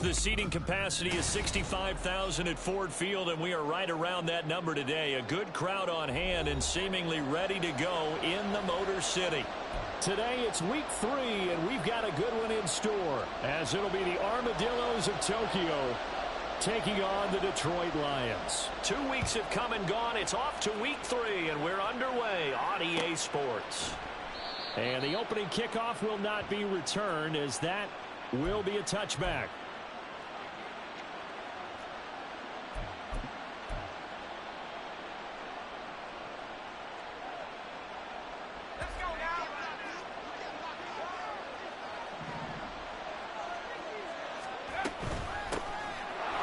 The seating capacity is 65,000 at Ford Field, and we are right around that number today. A good crowd on hand and seemingly ready to go in the Motor City. Today it's week 3, and we've got a good one in store, as it'll be the Armadillos of Tokyo taking on the Detroit Lions. 2 weeks have come and gone. It's off to week 3, and we're underway on EA Sports. And the opening kickoff will not be returned, as that will be a touchback.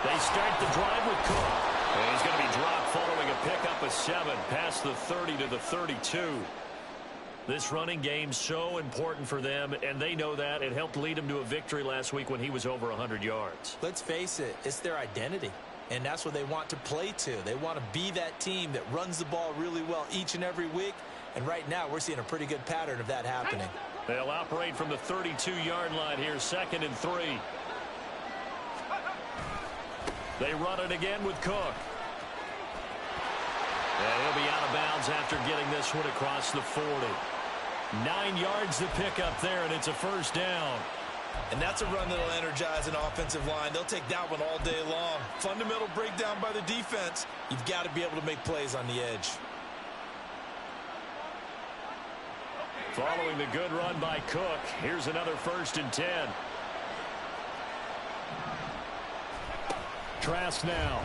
They start the drive with Cook. And he's going to be dropped following a pickup of 7 past the 30 to the 32. This running game so important for them, and they know that. It helped lead them to a victory last week when he was over 100 yards. Let's face it, it's their identity, and that's what they want to play to. They want to be that team that runs the ball really well each and every week, and right now we're seeing a pretty good pattern of that happening. They'll operate from the 32-yard line here, 2nd and 3. They run it again with Cook. And he'll be out of bounds after getting this one across the 40. 9 yards to pick up there, and it's a first down. And that's a run that'll energize an offensive line. They'll take that one all day long. Fundamental breakdown by the defense. You've got to be able to make plays on the edge. Following the good run by Cook, here's another 1st and 10. Trask now.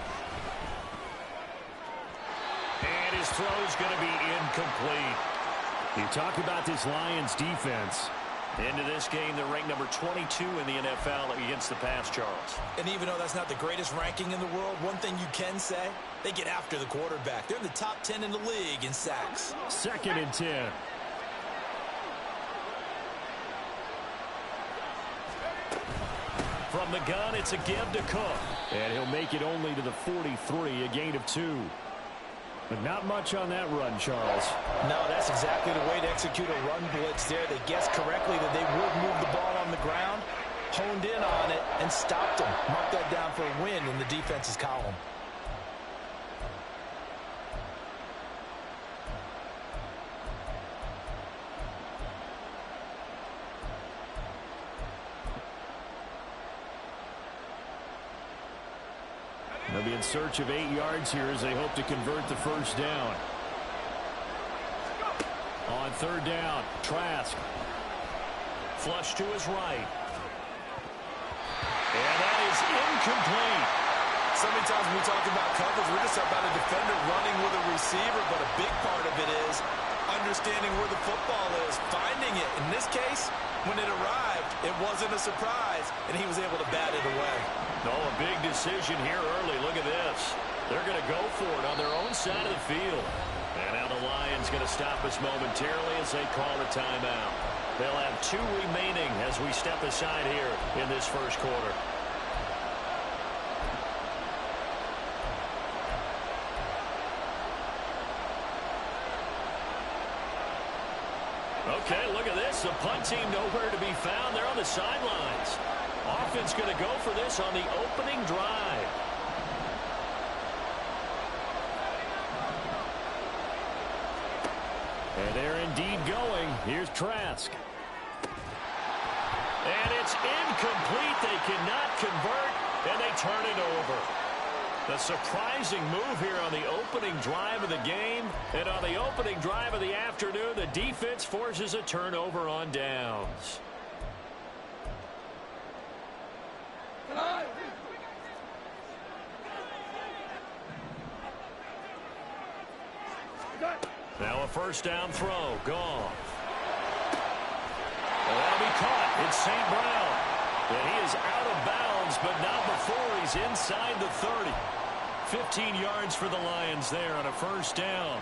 And his throw's going to be incomplete. You talk about this Lions defense. Into this game, they're ranked number 22 in the NFL against the pass, Charles. And even though that's not the greatest ranking in the world, one thing you can say, they get after the quarterback. They're in the top 10 in the league in sacks. 2nd and 10. From the gun, it's a give to Cook. And he'll make it only to the 43, a gain of 2. But not much on that run, Charles. No, that's exactly the way to execute a run blitz there. They guessed correctly that they would move the ball on the ground, honed in on it, and stopped them. Mark that down for a win in the defense's column. They'll be in search of 8 yards here as they hope to convert the first down. On 3rd down, Trask. Flush to his right. And that is incomplete. So many times when we talk about coverage, we're just about a defender running with a receiver, but a big part of it is understanding where the football is, finding it. In this case, when it arrived, it wasn't a surprise, and he was able to bat it away. No, a big decision here early. Look at this. They're going to go for it on their own side of the field. And now the Lions going to stop us momentarily as they call a timeout. They'll have 2 remaining as we step aside here in this first quarter. Okay, look at this. The punt team nowhere to be found. They're on the sidelines. Offense going to go for this on the opening drive. And they're indeed going. Here's Trask. And it's incomplete. They cannot convert, and they turn it over. A surprising move here on the opening drive of the game. And on the opening drive of the afternoon, the defense forces a turnover on downs. Now a first down throw. Gone. Well, that'll be caught. It's St. Brown. And he is out of bounds, but not before he's inside the 30. 15 yards for the Lions there on a first down.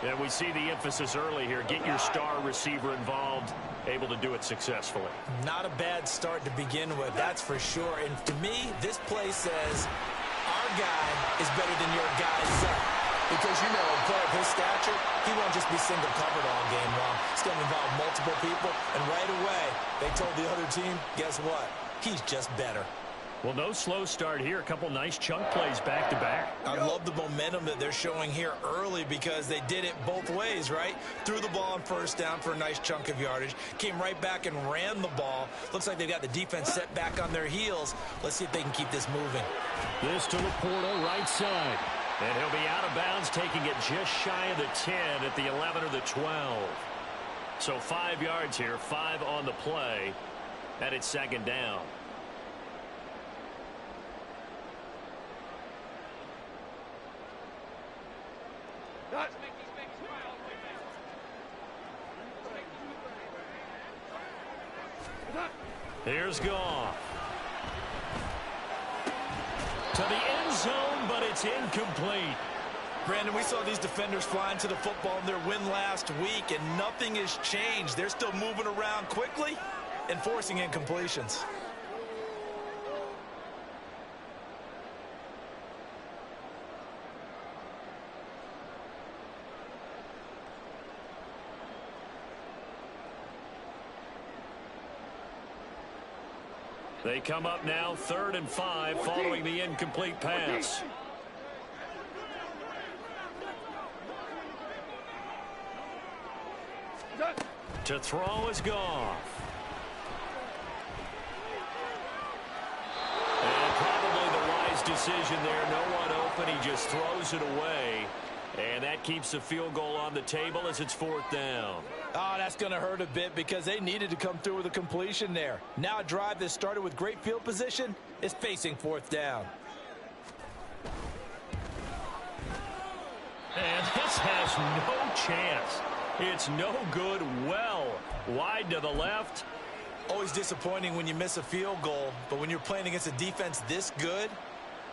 And we see the emphasis early here. Get your star receiver involved, able to do it successfully. Not a bad start to begin with, that's for sure. And to me, this play says our guy is better than your guy's son. Because, you know, a player of his stature, he won't just be single covered all game long. He's going to involve multiple people. And right away, they told the other team, guess what? He's just better. Well, no slow start here. A couple nice chunk plays back-to-back. I love the momentum that they're showing here early because they did it both ways, right? Threw the ball on first down for a nice chunk of yardage. Came right back and ran the ball. Looks like they've got the defense set back on their heels. Let's see if they can keep this moving. This to Laporta, right side. And he'll be out of bounds, taking it just shy of the 10 at the 11 or the 12. So 5 yards here, 5 on the play, and it's second down. Here's Goff. To the end zone, but it's incomplete. Brandon, we saw these defenders flying to the football in their win last week, and nothing has changed. They're still moving around quickly and forcing incompletions. They come up now 3rd and 5 following the incomplete pass. To throw is Goff. And probably the wise decision there. No one open. He just throws it away. And that keeps the field goal on the table as it's 4th down. Oh, that's going to hurt a bit because they needed to come through with a completion there. Now a drive that started with great field position is facing 4th down. And this has no chance. It's no good. Well wide to the left. Always disappointing when you miss a field goal, but when you're playing against a defense this good,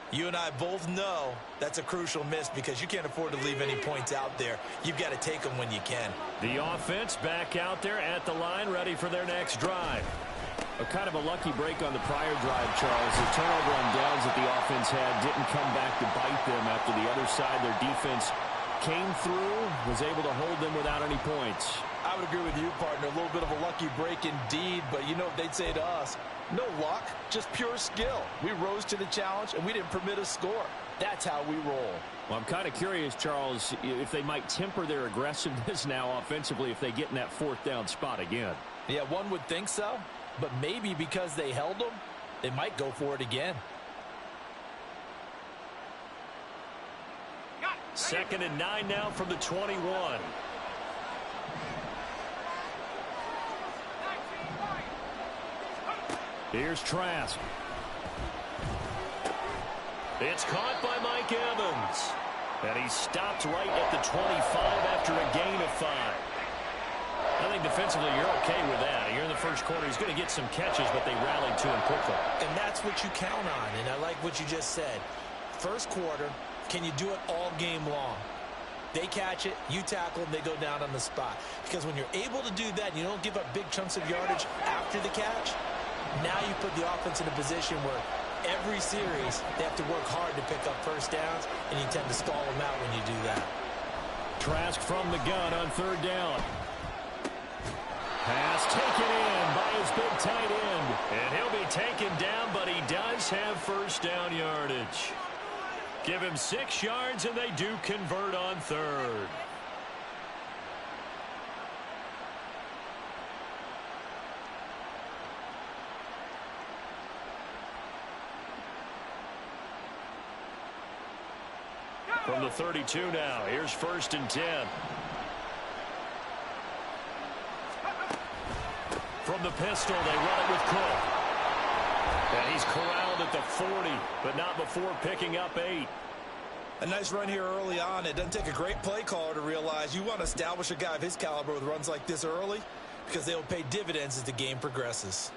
you and I both know that's a crucial miss because you can't afford to leave any points out there. You've got to take them when you can. The offense back out there at the line, ready for their next drive. A kind of a lucky break on the prior drive, Charles. The turnover on downs that the offense had didn't come back to bite them after the other side. Their defense came through, was able to hold them without any points. I would agree with you, partner. A little bit of a lucky break indeed, but you know what they'd say to us? No luck, just pure skill. We rose to the challenge, and we didn't permit a score. That's how we roll. Well, I'm kind of curious, Charles, if they might temper their aggressiveness now offensively if they get in that 4th down spot again. Yeah, one would think so, but maybe because they held them, they might go for it again. 2nd and 9 now from the 21. Here's Trask. It's caught by Mike Evans. And he's stopped right at the 25 after a gain of 5. I think defensively you're okay with that. Here in the first quarter, he's going to get some catches, but they rallied to him quickly. And that's what you count on, and I like what you just said. First quarter, can you do it all game long? They catch it, you tackle them, they go down on the spot. Because when you're able to do that, you don't give up big chunks of yardage after the catch, now you put the offense in a position where every series they have to work hard to pick up first downs, and you tend to stall them out when you do that. Trask from the gun on 3rd down. Pass taken in by his big tight end. And he'll be taken down, but he does have first down yardage. Give him 6 yards, and they do convert on 3rd. From the 32 now, here's 1st and 10. From the pistol, they run it with Cook. And he's corralled at the 40, but not before picking up 8. A nice run here early on. It doesn't take a great play caller to realize you want to establish a guy of his caliber with runs like this early because they will pay dividends as the game progresses.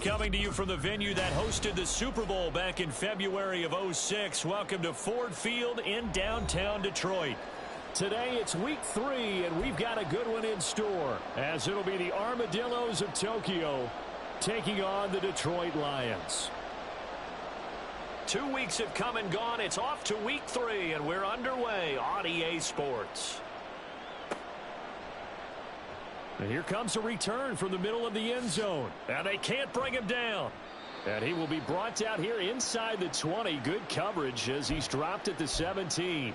Coming to you from the venue that hosted the Super Bowl back in February of '06. Welcome to Ford Field in downtown Detroit. Today it's week 3, and we've got a good one in store, as it'll be the Armadillos of Tokyo taking on the Detroit Lions. 2 weeks have come and gone. It's off to week 3, and we're underway on EA Sports. And here comes a return from the middle of the end zone. And they can't bring him down. And he will be brought down here inside the 20. Good coverage as he's dropped at the 17.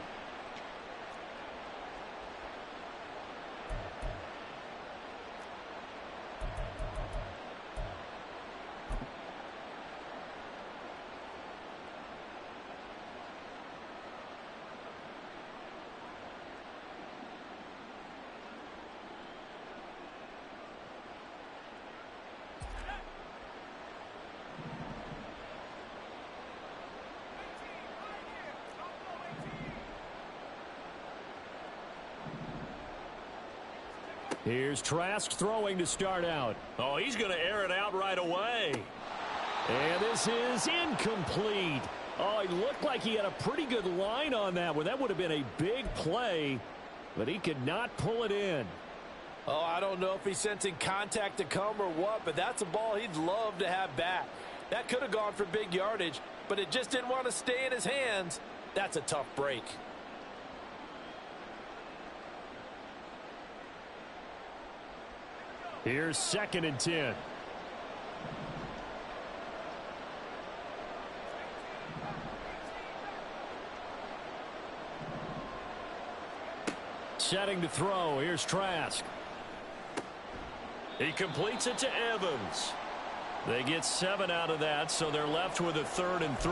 Here's Trask throwing to start out. Oh, he's going to air it out right away. And this is incomplete. Oh, he looked like he had a pretty good line on that one. That would have been a big play, but he could not pull it in. Oh, I don't know if he's sensing contact to come or what, but that's a ball he'd love to have back. That could have gone for big yardage, but it just didn't want to stay in his hands. That's a tough break. Here's 2nd and 10. Setting to throw. Here's Trask. He completes it to Evans. They get 7 out of that, so they're left with a 3rd and 3.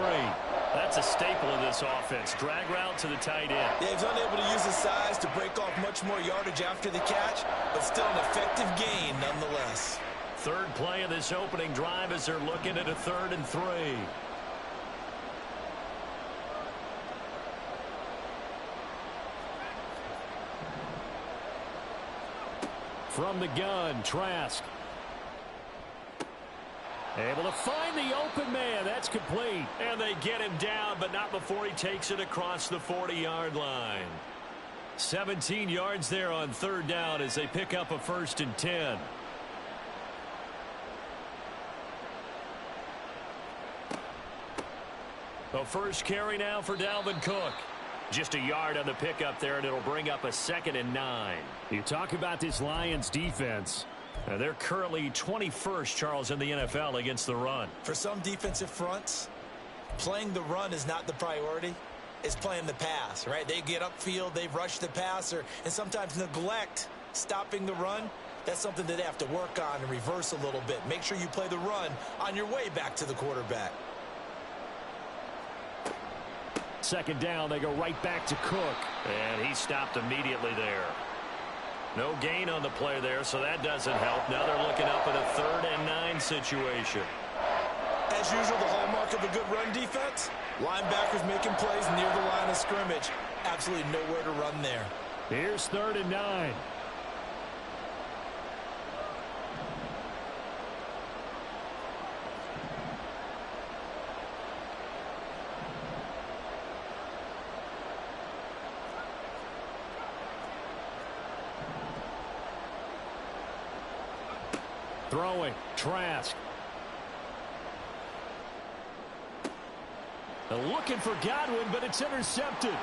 That's a staple of this offense. Drag route to the tight end. Yeah, he's unable to use his size to break off much more yardage after the catch, but still an effective gain nonetheless. 3rd play of this opening drive as they're looking at a 3rd and 3. From the gun, Trask. Able to find the open man. That's complete. And they get him down, but not before he takes it across the 40-yard line. 17 yards there on 3rd down as they pick up a 1st and 10. A first carry now for Dalvin Cook. Just a yard on the pickup there, and it'll bring up a 2nd and 9. You talk about this Lions defense. They're currently 21st, Charles, in the NFL against the run. For some defensive fronts, playing the run is not the priority. It's playing the pass, right? They get upfield, they rush the passer, and sometimes neglect stopping the run. That's something that they have to work on and reverse a little bit. Make sure you play the run on your way back to the quarterback. 2nd down, they go right back to Cook. And he stopped immediately there. No gain on the play there, so that doesn't help. Now they're looking up at a 3rd and 9 situation. As usual, the hallmark of a good run defense, linebackers making plays near the line of scrimmage. Absolutely nowhere to run there. Here's 3rd and 9. Throwing, Trask. Looking for Godwin, but it's intercepted.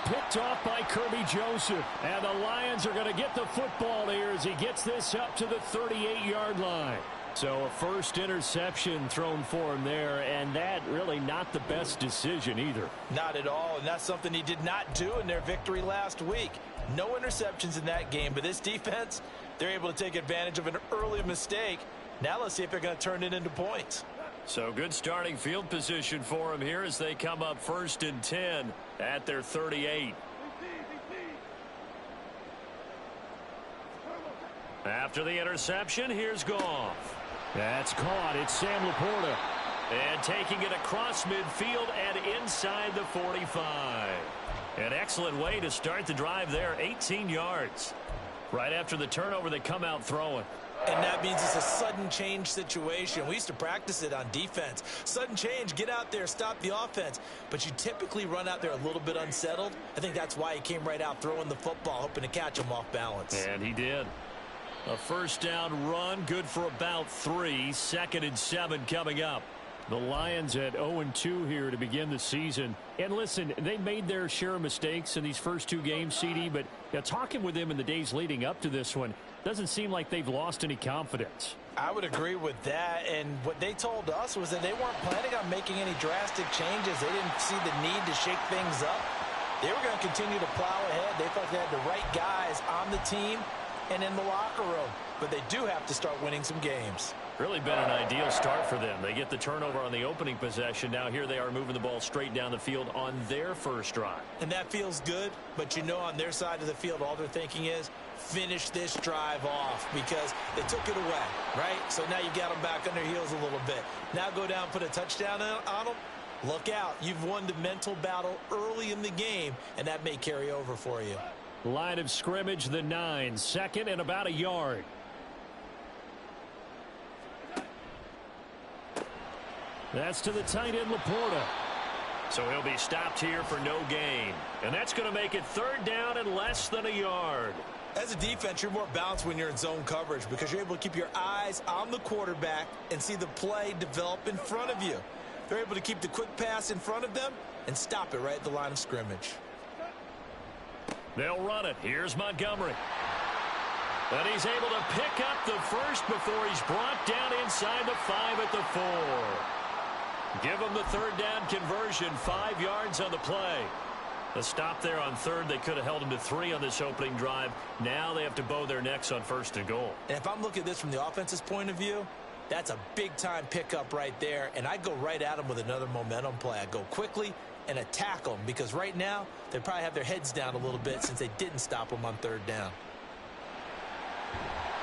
Picked off by Kirby Joseph. And the Lions are going to get the football here as he gets this up to the 38-yard line. So a first interception thrown for him there, and that really not the best decision either. Not at all, and that's something he did not do in their victory last week. No interceptions in that game, but this defense, they're able to take advantage of an early mistake. Now let's see if they're going to turn it into points. So good starting field position for them here as they come up 1st and 10 at their 38. After the interception, here's Goff. That's caught. It's Sam Laporta. And taking it across midfield and inside the 45. An excellent way to start the drive there, 18 yards. Right after the turnover, they come out throwing. And that means it's a sudden change situation. We used to practice it on defense. Sudden change, get out there, stop the offense. But you typically run out there a little bit unsettled. I think that's why he came right out throwing the football, hoping to catch him off balance. And he did. A first down run, good for about 3. 2nd and 7 coming up. The Lions at 0-2 here to begin the season. And listen, they made their share of mistakes in these first 2 games, CD, but talking with them in the days leading up to this one, doesn't seem like they've lost any confidence. I would agree with that, and what they told us was that they weren't planning on making any drastic changes. They didn't see the need to shake things up. They were going to continue to plow ahead. They felt they had the right guys on the team and in the locker room, but they do have to start winning some games. Really been an ideal start for them. They get the turnover on the opening possession. Now here they are moving the ball straight down the field on their first drive. And that feels good, but you know on their side of the field all they're thinking is finish this drive off because they took it away, right? So now you got them back on their heels a little bit. Now go down, put a touchdown on them. Look out. You've won the mental battle early in the game, and that may carry over for you. Line of scrimmage, the 9. 2nd and about a yard. That's to the tight end, Laporta. So he'll be stopped here for no gain. And that's going to make it 3rd down and less than a yard. As a defense, you're more balanced when you're in zone coverage because you're able to keep your eyes on the quarterback and see the play develop in front of you. They're able to keep the quick pass in front of them and stop it right at the line of scrimmage. They'll run it. Here's Montgomery. And he's able to pick up the first before he's brought down inside the 5 at the 4. Give them the 3rd down conversion, 5 yards on the play. A stop there on 3rd. They could have held him to 3 on this opening drive. Now they have to bow their necks on 1st and goal. And if I'm looking at this from the offense's point of view, that's a big-time pickup right there. And I'd go right at them with another momentum play. I'd go quickly and attack them because right now they probably have their heads down a little bit since they didn't stop them on 3rd down.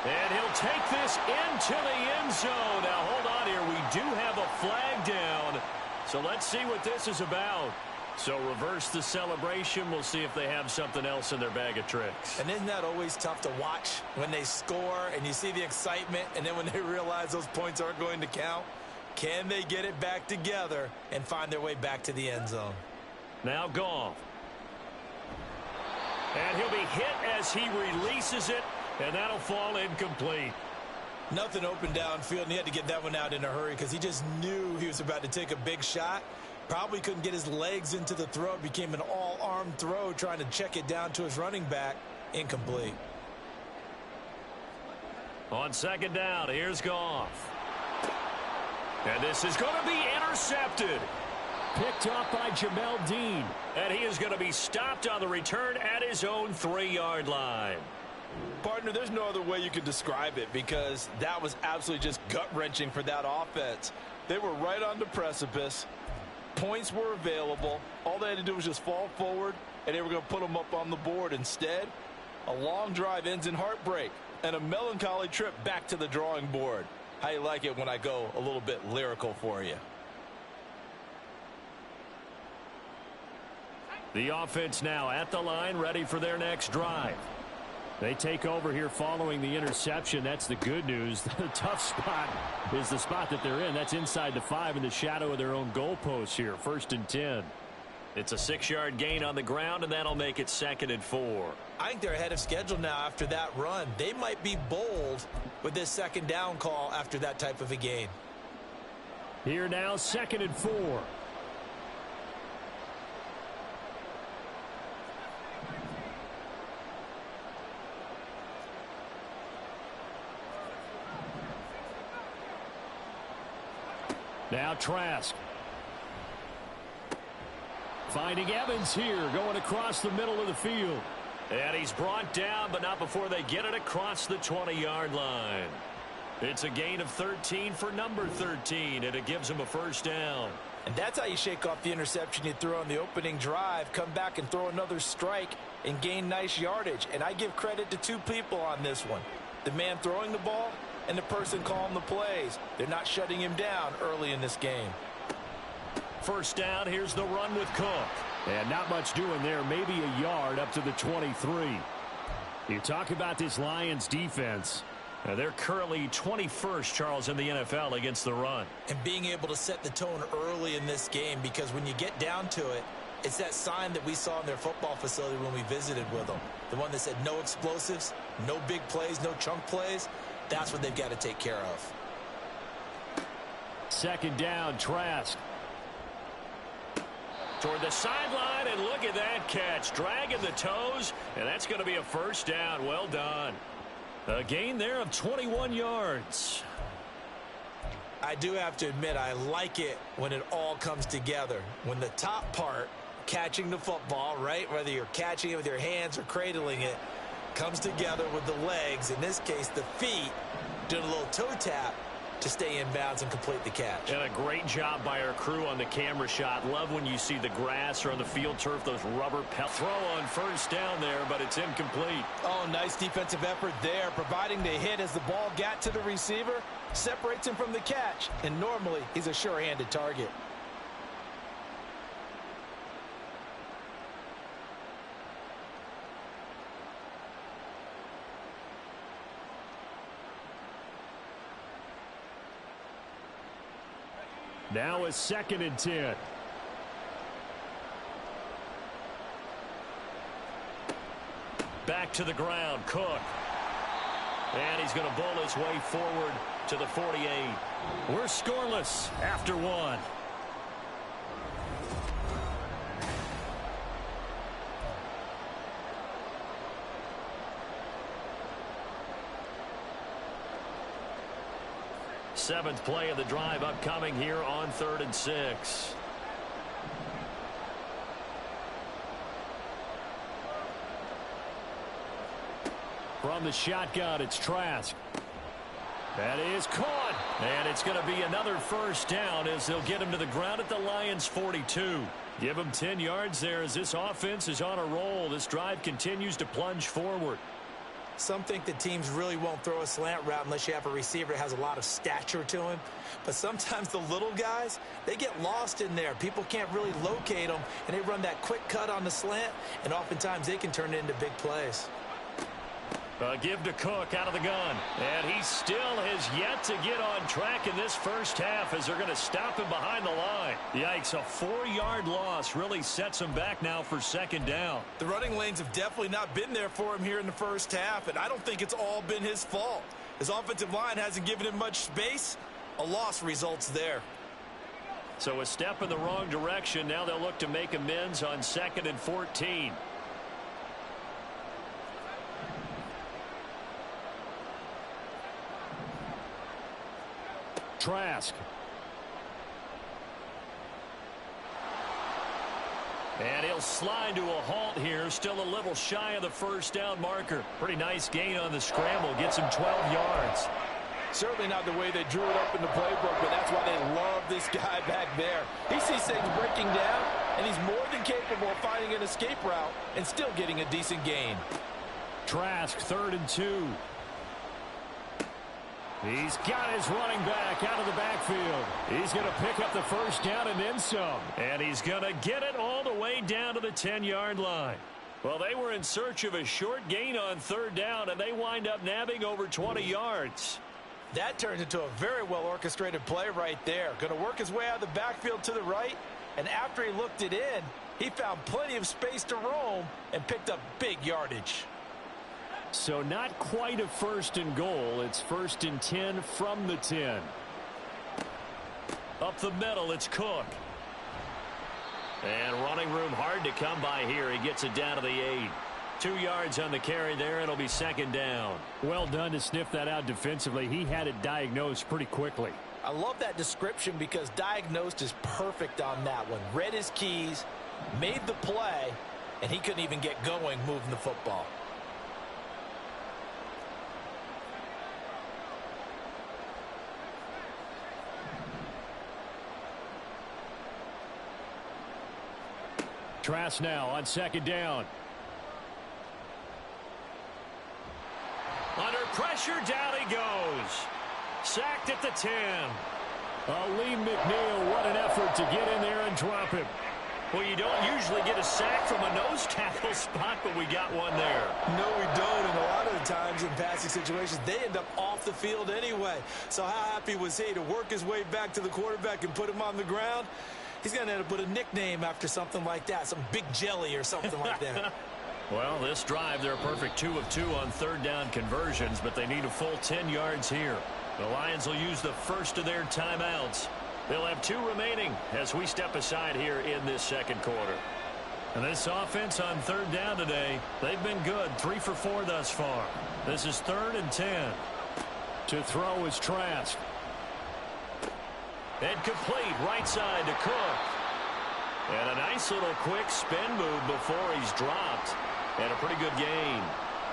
And he'll take this into the end zone. Now, hold on here. We do have a flag down. So let's see what this is about. So reverse the celebration. We'll see if they have something else in their bag of tricks. And isn't that always tough to watch when they score and you see the excitement and then when they realize those points aren't going to count? Can they get it back together and find their way back to the end zone? Now Goff. And he'll be hit as he releases it. And that'll fall incomplete. Nothing open downfield, and he had to get that one out in a hurry because he just knew he was about to take a big shot. Probably couldn't get his legs into the throw. Became an all-arm throw trying to check it down to his running back. Incomplete. On 2nd down, here's Goff. And this is going to be intercepted. Picked up by Jamel Dean. And he is going to be stopped on the return at his own 3-yard line. Partner, there's no other way you could describe it because that was absolutely just gut-wrenching for that offense. They were right on the precipice. Points were available. All they had to do was just fall forward, and they were going to put them up on the board. Instead, a long drive ends in heartbreak and a melancholy trip back to the drawing board. How you like it when I go a little bit lyrical for you? The offense now at the line, ready for their next drive. They take over here following the interception. That's the good news. The tough spot is the spot that they're in. That's inside the 5 in the shadow of their own goalpost here. 1st and 10. It's a 6-yard gain on the ground, and that'll make it 2nd and 4. I think they're ahead of schedule now after that run. They might be bold with this 2nd down call after that type of a gain. Here now, 2nd and 4. Now Trask. Finding Evans here, going across the middle of the field. And he's brought down, but not before they get it across the 20-yard line. It's a gain of 13 for number 13, and it gives him a 1st down. And that's how you shake off the interception you threw on the opening drive, come back and throw another strike and gain nice yardage. And I give credit to 2 people on this one. The man throwing the ball and the person calling the plays. They're not shutting him down early in this game. 1st down, here's the run with Cook. And not much doing there, maybe a yard up to the 23. You talk about this Lions defense. They're currently 21st, Charles, in the NFL against the run. And being able to set the tone early in this game, because when you get down to it, it's that sign that we saw in their football facility when we visited with them. The one that said no explosives, no big plays, no chunk plays. That's what they've got to take care of. Second down, Trask. Toward the sideline, and look at that catch. Dragging the toes, and that's going to be a first down. Well done. A gain there of 21 yards. I do have to admit, I like it when it all comes together. When the top part, catching the football, right, whether you're catching it with your hands or cradling it, comes together with the legs, in this case the feet, doing a little toe tap to stay in bounds and complete the catch. And a great job by our crew on the camera shot. Love when you see the grass or on the field turf, those rubber pellets. Throw on first down there, but it's incomplete. Oh, nice defensive effort there, providing the hit as the ball got to the receiver, separates him from the catch, and normally he's a sure-handed target. Now a 2nd and 10. Back to the ground, Cook. And he's going to bowl his way forward to the 48. We're scoreless after one. Seventh play of the drive upcoming here on 3rd and 6. From the shotgun, it's Trask. That is caught. And it's going to be another first down as they'll get him to the ground at the Lions' 42. Give him 10 yards there as this offense is on a roll. This drive continues to plunge forward. Some think that teams really won't throw a slant route unless you have a receiver that has a lot of stature to him. But sometimes the little guys, they get lost in there. People can't really locate them, and they run that quick cut on the slant, and oftentimes they can turn it into big plays. Give to Cook out of the gun. And he still has yet to get on track in this first half as they're going to stop him behind the line. Yikes, a 4-yard loss really sets him back now for 2nd down. The running lanes have definitely not been there for him here in the first half, and I don't think it's all been his fault. His offensive line hasn't given him much space. A loss results there. So a step in the wrong direction. Now they'll look to make amends on 2nd and 14. Trask. And he'll slide to a halt here. Still a little shy of the first down marker. Pretty nice gain on the scramble. Gets him 12 yards. Certainly not the way they drew it up in the playbook, but that's why they love this guy back there. He sees things breaking down, and he's more than capable of finding an escape route and still getting a decent gain. Trask, 3rd and 2. He's got his running back out of the backfield. He's going to pick up the first down and then some. And he's going to get it all the way down to the 10-yard line. Well, they were in search of a short gain on 3rd down, and they wind up nabbing over 20 yards. That turns into a very well-orchestrated play right there. Going to work his way out of the backfield to the right, and after he looked it in, he found plenty of space to roam and picked up big yardage. So not quite a 1st and goal. It's 1st and 10 from the 10. Up the middle, it's Cook. And running room hard to come by here. He gets it down to the 8. 2 yards on the carry there. It'll be 2nd down. Well done to sniff that out defensively. He had it diagnosed pretty quickly. I love that description because diagnosed is perfect on that one. Read his keys, made the play, and he couldn't even get going moving the football. Trask now on 2nd down. Under pressure, down he goes. Sacked at the 10. Lee McNeil, what an effort to get in there and drop him. Well, you don't usually get a sack from a nose tackle spot, but we got one there. No, we don't. And a lot of the times in passing situations, they end up off the field anyway. So how happy was he to work his way back to the quarterback and put him on the ground? He's going to end up with a nickname after something like that, some Big Jelly or something like that. Well, this drive, they're a perfect 2 of 2 on third down conversions, but they need a full 10 yards here. The Lions will use the first of their timeouts. They'll have 2 remaining as we step aside here in this second quarter. And this offense on third down today, they've been good, 3 for 4 thus far. This is 3rd and 10. To throw is Trask. And complete, right side to Cook. And a nice little quick spin move before he's dropped. And a pretty good gain.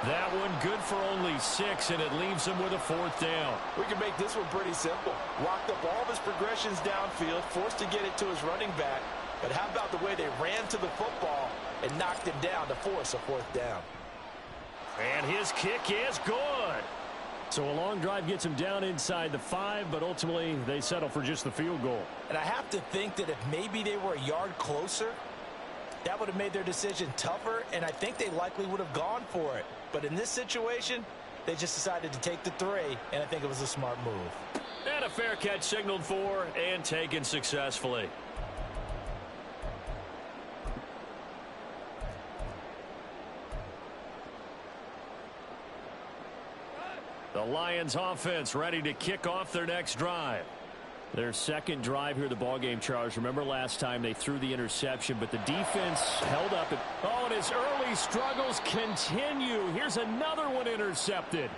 That one good for only 6, and it leaves him with a 4th down. We can make this one pretty simple. Locked up all of his progressions downfield, forced to get it to his running back. But how about the way they ran to the football and knocked him down to force a 4th down? And his kick is good. So a long drive gets him down inside the 5, but ultimately they settle for just the field goal. And I have to think that if maybe they were a yard closer, that would have made their decision tougher, and I think they likely would have gone for it. But in this situation, they just decided to take the 3, and I think it was a smart move. And a fair catch signaled for and taken successfully. The Lions offense ready to kick off their next drive. Their second drive here, the ballgame, Charles. Remember last time they threw the interception, but the defense held up. Oh, and his early struggles continue. Here's another one intercepted.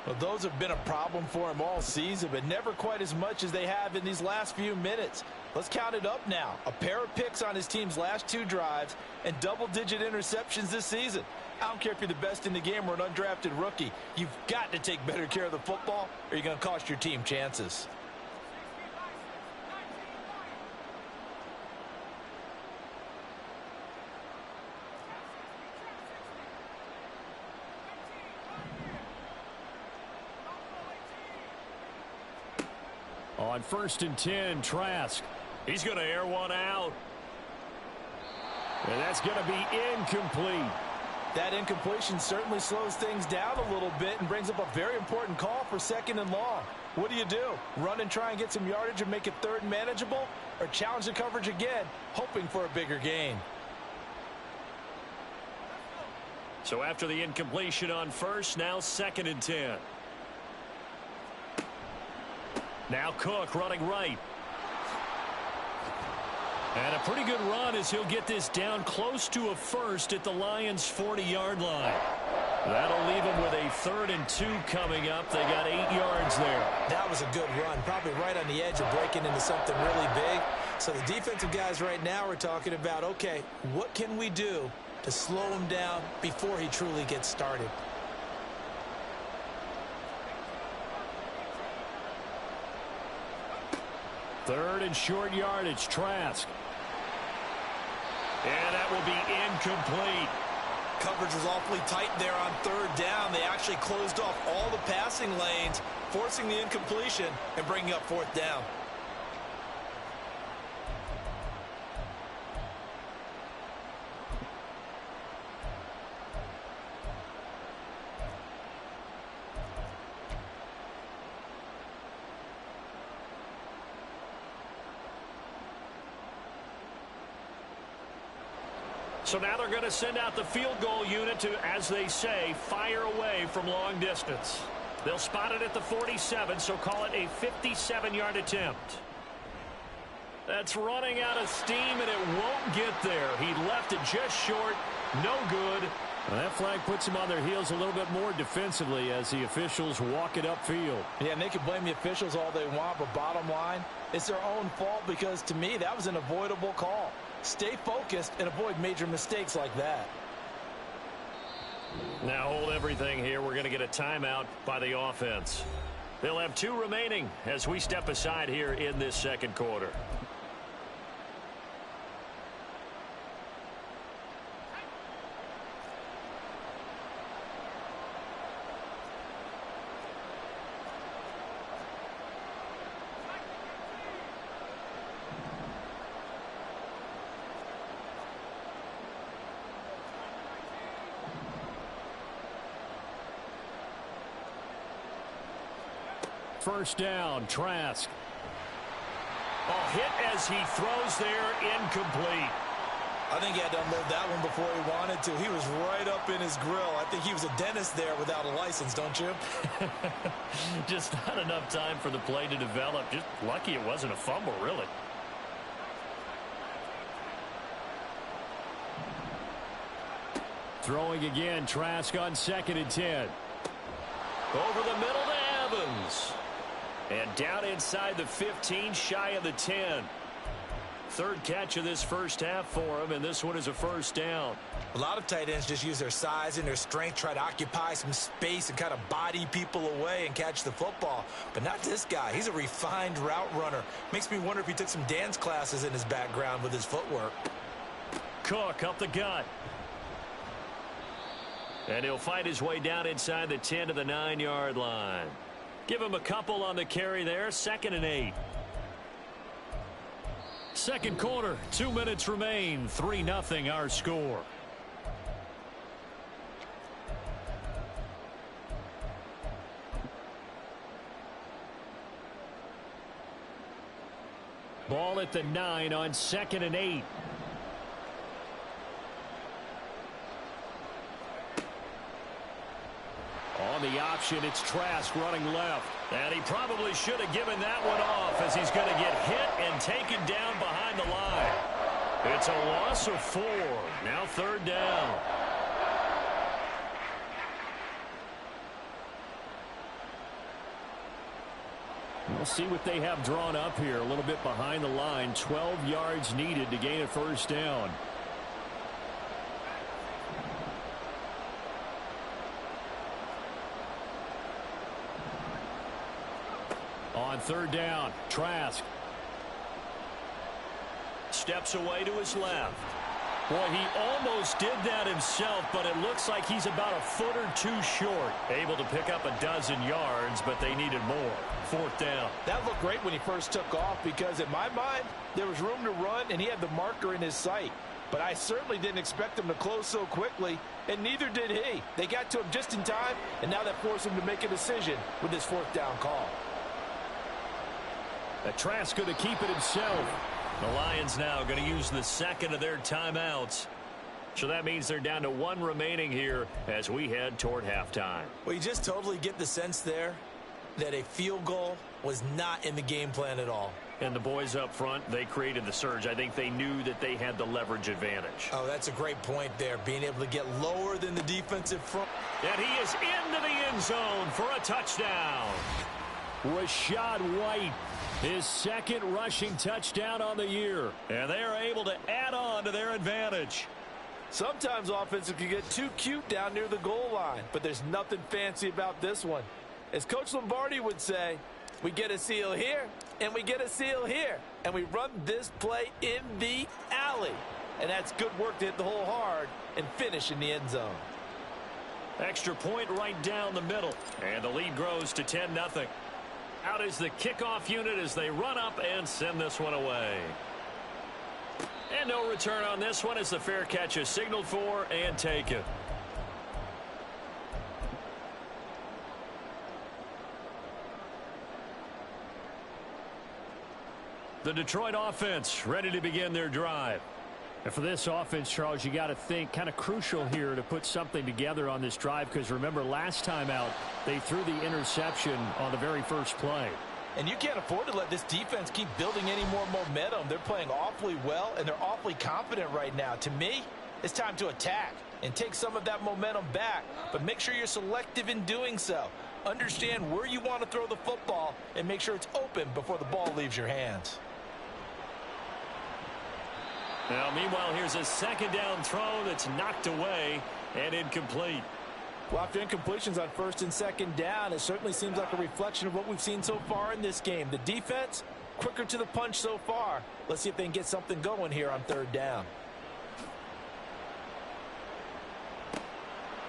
Well, those have been a problem for him all season, but never quite as much as they have in these last few minutes. Let's count it up now. A pair of picks on his team's last 2 drives and double-digit interceptions this season. I don't care if you're the best in the game or an undrafted rookie. You've got to take better care of the football or you're going to cost your team chances. On 1st and 10, Trask. He's going to air one out. And that's going to be incomplete. That incompletion certainly slows things down a little bit and brings up a very important call for 2nd and long. What do? Run and try and get some yardage and make it 3rd and manageable? Or challenge the coverage again, hoping for a bigger gain? So after the incompletion on 1st, now 2nd and 10. Now Cook running right. And a pretty good run as he'll get this down close to a 1st at the Lions' 40-yard line. That'll leave him with a 3rd and 2 coming up. They got 8 yards there. That was a good run, probably right on the edge of breaking into something really big. So the defensive guys right now are talking about, okay, what can we do to slow him down before he truly gets started? Third and short yardage, Trask. And that will be incomplete. Coverage was awfully tight there on 3rd down. They actually closed off all the passing lanes, forcing the incompletion and bringing up 4th down. So now they're going to send out the field goal unit to, as they say, fire away from long distance. They'll spot it at the 47, so call it a 57-yard attempt. That's running out of steam, and it won't get there. He left it just short. No good. Well, that flag puts them on their heels a little bit more defensively as the officials walk it upfield. Yeah, and they can blame the officials all they want, but bottom line, it's their own fault because, to me, that was an avoidable call. Stay focused and avoid major mistakes like that. Now hold everything here. We're going to get a timeout by the offense. They'll have 2 remaining as we step aside here in this second quarter. first down. Trask. Oh, hit as he throws there, incomplete. I think he had to unload that one before he wanted to. He was right up in his grill. I think he was a dentist there without a license, don't you? Just not enough time for the play to develop. Just lucky it wasn't a fumble, really. Throwing again, Trask on 2nd and 10. Over the middle to Evans. And down inside the 15, shy of the 10. Third catch of this first half for him, and this one is a first down. A lot of tight ends just use their size and their strength, try to occupy some space and kind of body people away and catch the football. But not this guy. He's a refined route runner. Makes me wonder if he took some dance classes in his background with his footwork. Cook up the gut. And he'll fight his way down inside the 10 to the 9-yard line. Give him a couple on the carry there. 2nd and 8. Second quarter, 2 minutes remain. 3-0 our score. Ball at the 9 on 2nd and 8. On the option, it's Trask running left. And he probably should have given that one off as he's going to get hit and taken down behind the line. It's a loss of 4. Now 3rd down. We'll see what they have drawn up here. A little bit behind the line. 12 yards needed to gain a first down. On 3rd down, Trask. Steps away to his left. Boy, he almost did that himself, but it looks like he's about a foot or two short. Able to pick up a dozen yards, but they needed more. 4th down. That looked great when he first took off because in my mind, there was room to run and he had the marker in his sight. But I certainly didn't expect him to close so quickly, and neither did he. They got to him just in time, and now that forced him to make a decision with his 4th down call. Trask going to keep it himself. The Lions now going to use the 2nd of their timeouts. So that means they're down to 1 remaining here as we head toward halftime. Well, you just totally get the sense there that a field goal was not in the game plan at all. And the boys up front, they created the surge. I think they knew that they had the leverage advantage. Oh, that's a great point there, being able to get lower than the defensive front. And he is into the end zone for a touchdown. Rachaad White, his 2nd rushing touchdown on the year. And they are able to add on to their advantage. Sometimes offenses can get too cute down near the goal line, but there's nothing fancy about this one. As Coach Lombardi would say, we get a seal here, and we get a seal here, and we run this play in the alley. And that's good work to hit the hole hard and finish in the end zone. Extra point right down the middle. And the lead grows to 10-0. Out is the kickoff unit as they run up and send this one away. And no return on this one as the fair catch is signaled for and taken. The Detroit offense ready to begin their drive. And for this offense, Charles, you got to think kind of crucial here to put something together on this drive because remember last time out they threw the interception on the very first play. And you can't afford to let this defense keep building any more momentum. They're playing awfully well and they're awfully confident right now. To me, it's time to attack and take some of that momentum back, but make sure you're selective in doing so. Understand where you want to throw the football and make sure it's open before the ball leaves your hands. Now, meanwhile, here's a 2nd down throw that's knocked away and incomplete. Well, after incompletions on 1st and 2nd down, it certainly seems like a reflection of what we've seen so far in this game. The defense, quicker to the punch so far. Let's see if they can get something going here on 3rd down.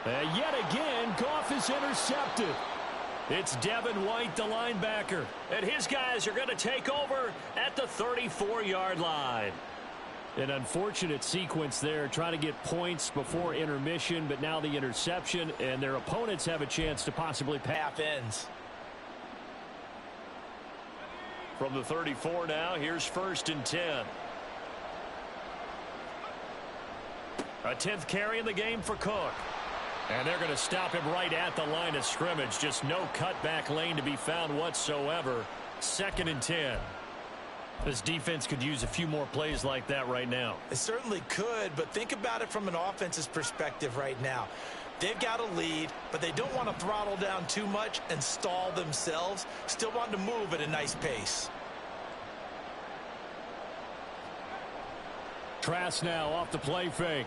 And yet again, Goff is intercepted. It's Devin White, the linebacker. And his guys are going to take over at the 34-yard line. An unfortunate sequence there, trying to get points before intermission, but now the interception, and their opponents have a chance to possibly pass. Half ends. From the 34 now, here's 1st and 10. A 10th carry in the game for Cook. And they're going to stop him right at the line of scrimmage. Just no cutback lane to be found whatsoever. 2nd and 10. This defense could use a few more plays like that right now. It certainly could, but think about it from an offense's perspective right now. They've got a lead, but they don't want to throttle down too much and stall themselves. Still want to move at a nice pace. Trask now off the play fake.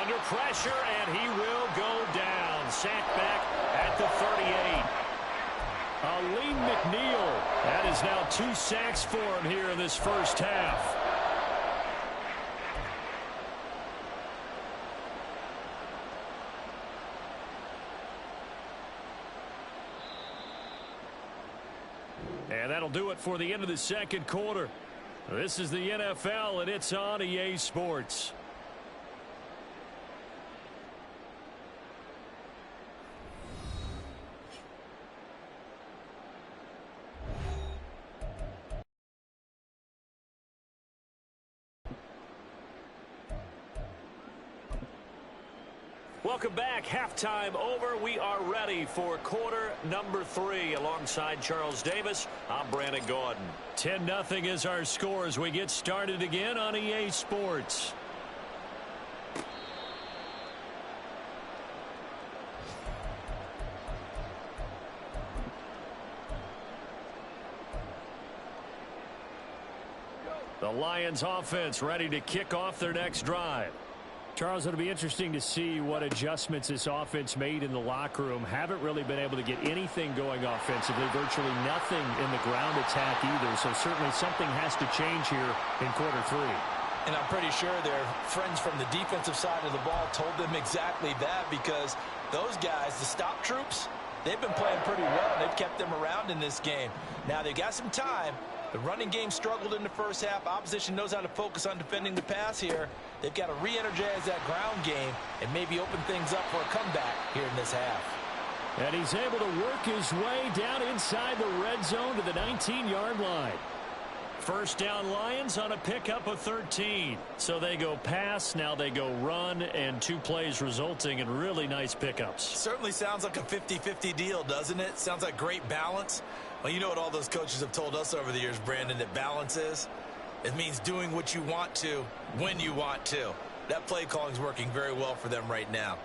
Under pressure, and he will go down. Sacked back at the 38. Aleem McNeil. That is now 2 sacks for him here in this first half. And that'll do it for the end of the second quarter. This is the NFL, and it's on EA Sports. Welcome back. Halftime over. We are ready for quarter number 3. Alongside Charles Davis, I'm Brandon Gaudin. 10-0 is our score as we get started again on EA Sports. The Lions offense ready to kick off their next drive. Charles, it'll be interesting to see what adjustments this offense made in the locker room. Haven't really been able to get anything going offensively, virtually nothing in the ground attack either. So certainly something has to change here in quarter 3. And I'm pretty sure their friends from the defensive side of the ball told them exactly that, because those guys, the stop troops, they've been playing pretty well. They've kept them around in this game. Now they've got some time. The running game struggled in the first half. Opposition knows how to focus on defending the pass here. They've got to re-energize that ground game and maybe open things up for a comeback here in this half. And he's able to work his way down inside the red zone to the 19-yard line. First down Lions on a pickup of 13. So they go pass, now they go run, and 2 plays resulting in really nice pickups. Certainly sounds like a 50-50 deal, doesn't it? Sounds like great balance. Well, you know what all those coaches have told us over the years, Brandon, that balance is? It means doing what you want to when you want to. That play calling is working very well for them right now.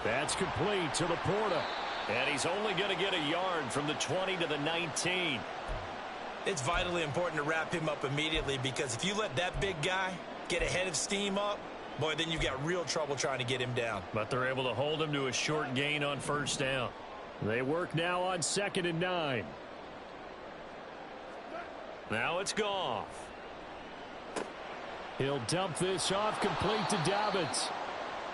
That's complete to Laporta. And he's only going to get a yard from the 20 to the 19. It's vitally important to wrap him up immediately, because if you let that big guy get ahead of steam up, boy, then you've got real trouble trying to get him down. But they're able to hold him to a short gain on first down. They work now on 2nd and 9. Now it's Goff. He'll dump this off complete to Dobbins.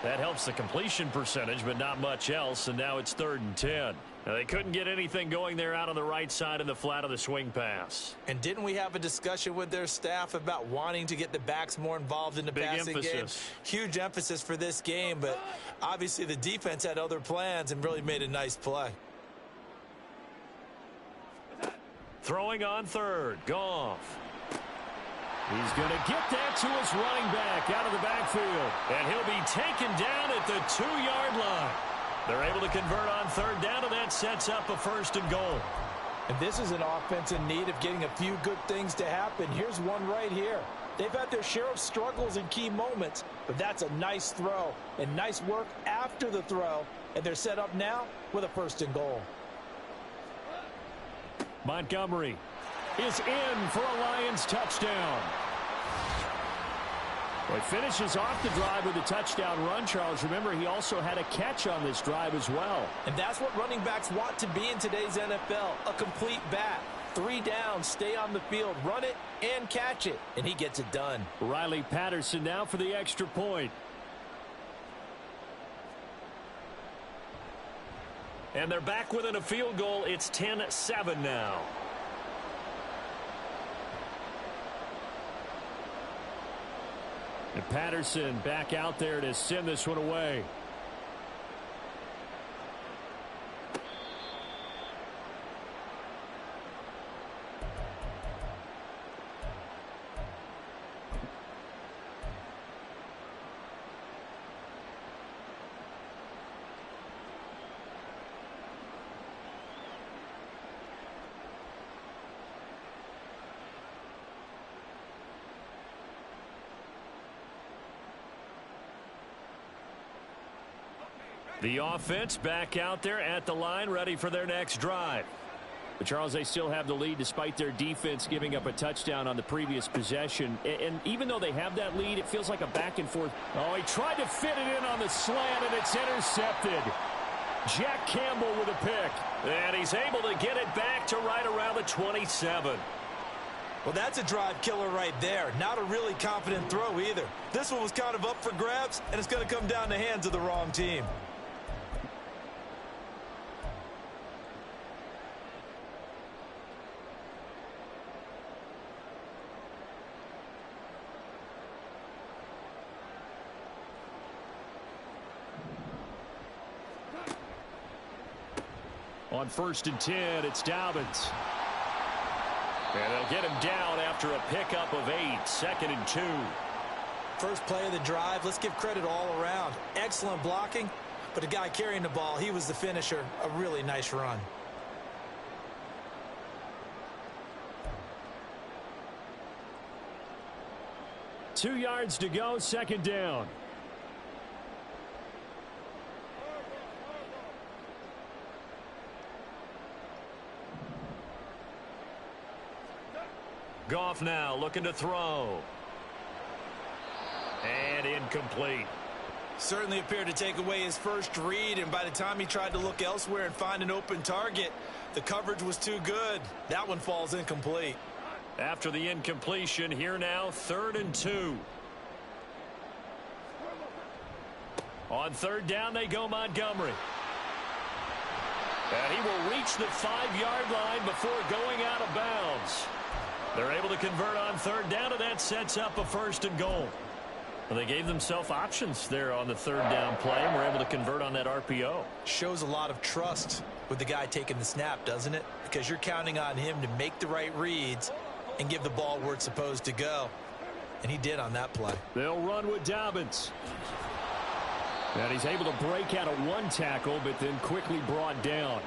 That helps the completion percentage, but not much else, and now it's 3rd and 10. Now, they couldn't get anything going there out on the right side of the flat of the swing pass. And didn't we have a discussion with their staff about wanting to get the backs more involved in the passing game? Huge emphasis for this game, but obviously the defense had other plans and really made a nice play. Throwing on 3rd, Goff. He's going to get that to his running back out of the backfield. And he'll be taken down at the 2-yard line. They're able to convert on 3rd down, and that sets up a 1st and goal. And this is an offense in need of getting a few good things to happen. Here's one right here. They've had their share of struggles in key moments, but that's a nice throw and nice work after the throw. And they're set up now with a 1st and goal. Montgomery is in for a Lions touchdown. Well, he finishes off the drive with a touchdown run, Charles. Remember, he also had a catch on this drive as well. And that's what running backs want to be in today's NFL, a complete back. 3 downs, stay on the field, run it, and catch it. And he gets it done. Riley Patterson now for the extra point. And they're back within a field goal. It's 10-7 now. And Patterson back out there to send this one away. The offense back out there at the line, ready for their next drive. But Charles, they still have the lead despite their defense giving up a touchdown on the previous possession. And even though they have that lead, it feels like a back and forth. Oh, he tried to fit it in on the slant, and it's intercepted. Jack Campbell with a pick. And he's able to get it back to right around the 27. Well, that's a drive killer right there. Not a really confident throw either. This one was kind of up for grabs, and it's going to come down the hands of the wrong team. On 1st and 10, it's Dobbins. And they'll get him down after a pickup of 8. 2nd and 2. First play of the drive, let's give credit all around. Excellent blocking, but the guy carrying the ball, he was the finisher. A really nice run. Two yards to go, 2nd down. Goff now looking to throw. And incomplete. Certainly appeared to take away his first read, and by the time he tried to look elsewhere and find an open target, the coverage was too good. That one falls incomplete. After the incompletion, here now, 3rd and 2. On 3rd down, they go Montgomery. And he will reach the 5-yard line before going out of bounds. They're able to convert on 3rd down, and that sets up a 1st and goal. Well, they gave themselves options there on the 3rd down play, and were able to convert on that RPO. Shows a lot of trust with the guy taking the snap, doesn't it? Because you're counting on him to make the right reads and give the ball where it's supposed to go. And he did on that play. They'll run with Dobbins. And he's able to break out of 1 tackle, but then quickly brought down.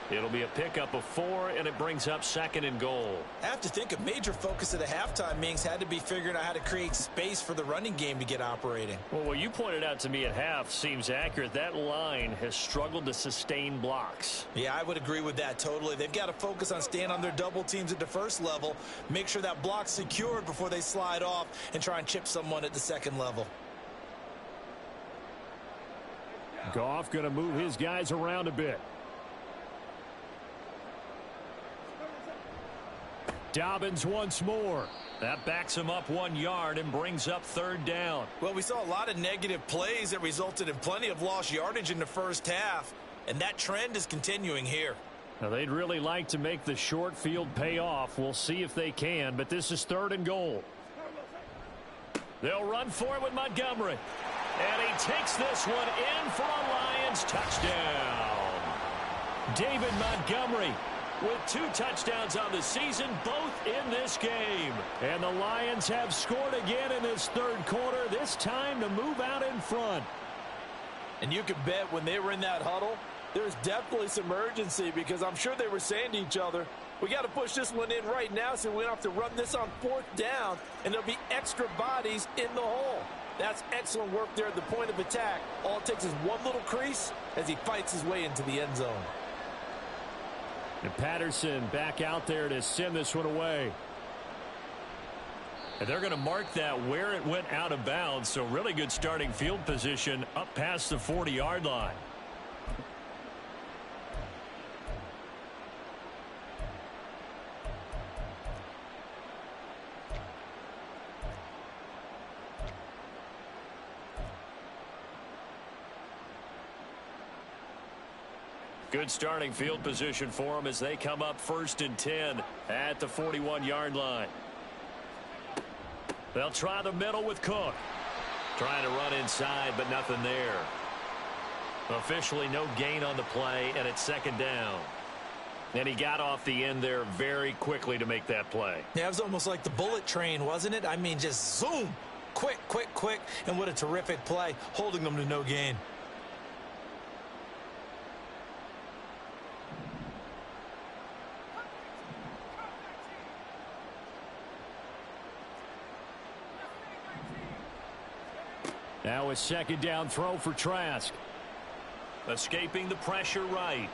It'll be a pickup of 4, and it brings up 2nd and goal. I have to think a major focus of the halftime meetings had to be figuring out how to create space for the running game to get operating. Well, what you pointed out to me at half seems accurate. That line has struggled to sustain blocks. Yeah, I would agree with that totally. They've got to focus on staying on their double teams at the first level, make sure that block's secured before they slide off and try and chip someone at the 2nd level. Goff going to move his guys around a bit. Dobbins once more. That backs him up 1 yard and brings up 3rd down. Well, we saw a lot of negative plays that resulted in plenty of lost yardage in the first half, and that trend is continuing here. Now, they'd really like to make the short field pay off. We'll see if they can, but this is 3rd and goal. They'll run for it with Montgomery. And he takes this one in for a Lions touchdown. David Montgomery with 2 touchdowns on the season, both in this game. And the Lions have scored again in this 3rd quarter, this time to move out in front. And you can bet when they were in that huddle, there's definitely some urgency, because I'm sure they were saying to each other, we got to push this one in right now so we don't have to run this on 4th down, and there'll be extra bodies in the hole. That's excellent work there at the point of attack. All it takes is one little crease as he fights his way into the end zone. And Patterson back out there to send this one away. And they're going to mark that where it went out of bounds, so really good starting field position up past the 40-yard line. Good starting field position for them as they come up 1st and 10 at the 41-yard line. They'll try the middle with Cook. Trying to run inside, but nothing there. Officially no gain on the play, and it's 2nd down. And he got off the end there very quickly to make that play. Yeah, it was almost like the bullet train, wasn't it? I mean, just zoom. Quick, quick, quick. And what a terrific play, holding them to no gain. Now a 2nd down throw for Trask. Escaping the pressure right.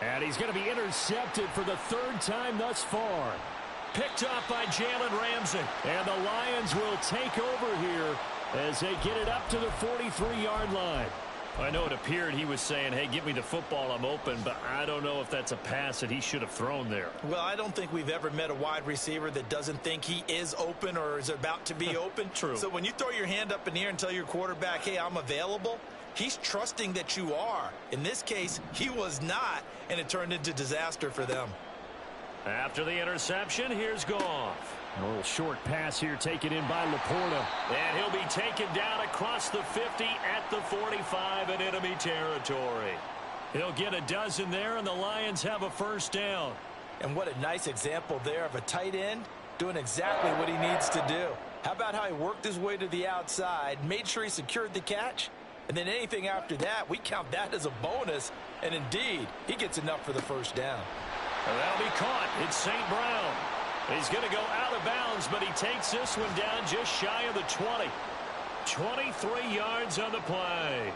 And he's going to be intercepted for the third time thus far. Picked up by Jalen Ramsey. And the Lions will take over here as they get it up to the 43-yard line. I know it appeared he was saying, hey, give me the football, I'm open, but I don't know if that's a pass that he should have thrown there. Well, I don't think we've ever met a wide receiver that doesn't think he is open or is about to be open. True. So when you throw your hand up in the air and tell your quarterback, hey, I'm available, he's trusting that you are. In this case, he was not, and it turned into disaster for them. After the interception, here's Goff. A little short pass here taken in by Laporta. And he'll be taken down across the 50 at the 45 in enemy territory. He'll get a dozen there, and the Lions have a first down. And what a nice example there of a tight end doing exactly what he needs to do. How about how he worked his way to the outside, made sure he secured the catch, and then anything after that, we count that as a bonus. And indeed, he gets enough for the first down. And that'll be caught. It's St. Brown. He's going to go out of bounds, but he takes this one down just shy of the 20. 23 yards on the play.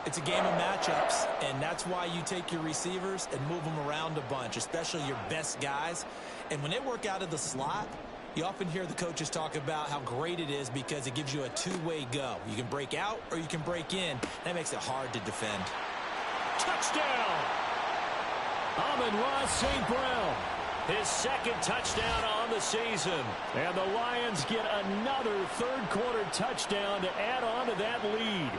It's a game of matchups, and that's why you take your receivers and move them around a bunch, especially your best guys. And when they work out of the slot, you often hear the coaches talk about how great it is because it gives you a two-way go. You can break out or you can break in. That makes it hard to defend. Touchdown! Amon-Ra St. Brown. His second touchdown on the season. And the Lions get another third-quarter touchdown to add on to that lead.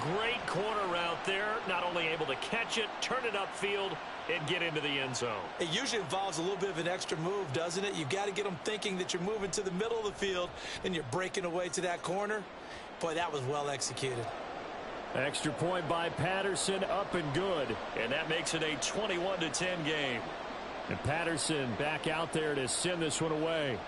Great corner route there. Not only able to catch it, turn it upfield, and get into the end zone. It usually involves a little bit of an extra move, doesn't it? You've got to get them thinking that you're moving to the middle of the field and you're breaking away to that corner. Boy, that was well executed. Extra point by Patterson, up and good. And that makes it a 21-10 game. And Patterson back out there to send this one away.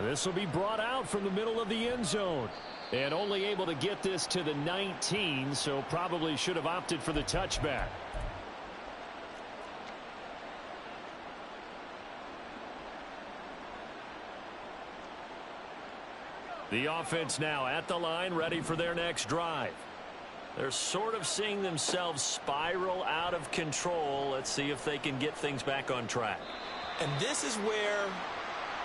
This will be brought out from the middle of the end zone. And only able to get this to the 19, so probably should have opted for the touchback. The offense now at the line, ready for their next drive. They're sort of seeing themselves spiral out of control. Let's see if they can get things back on track. And this is where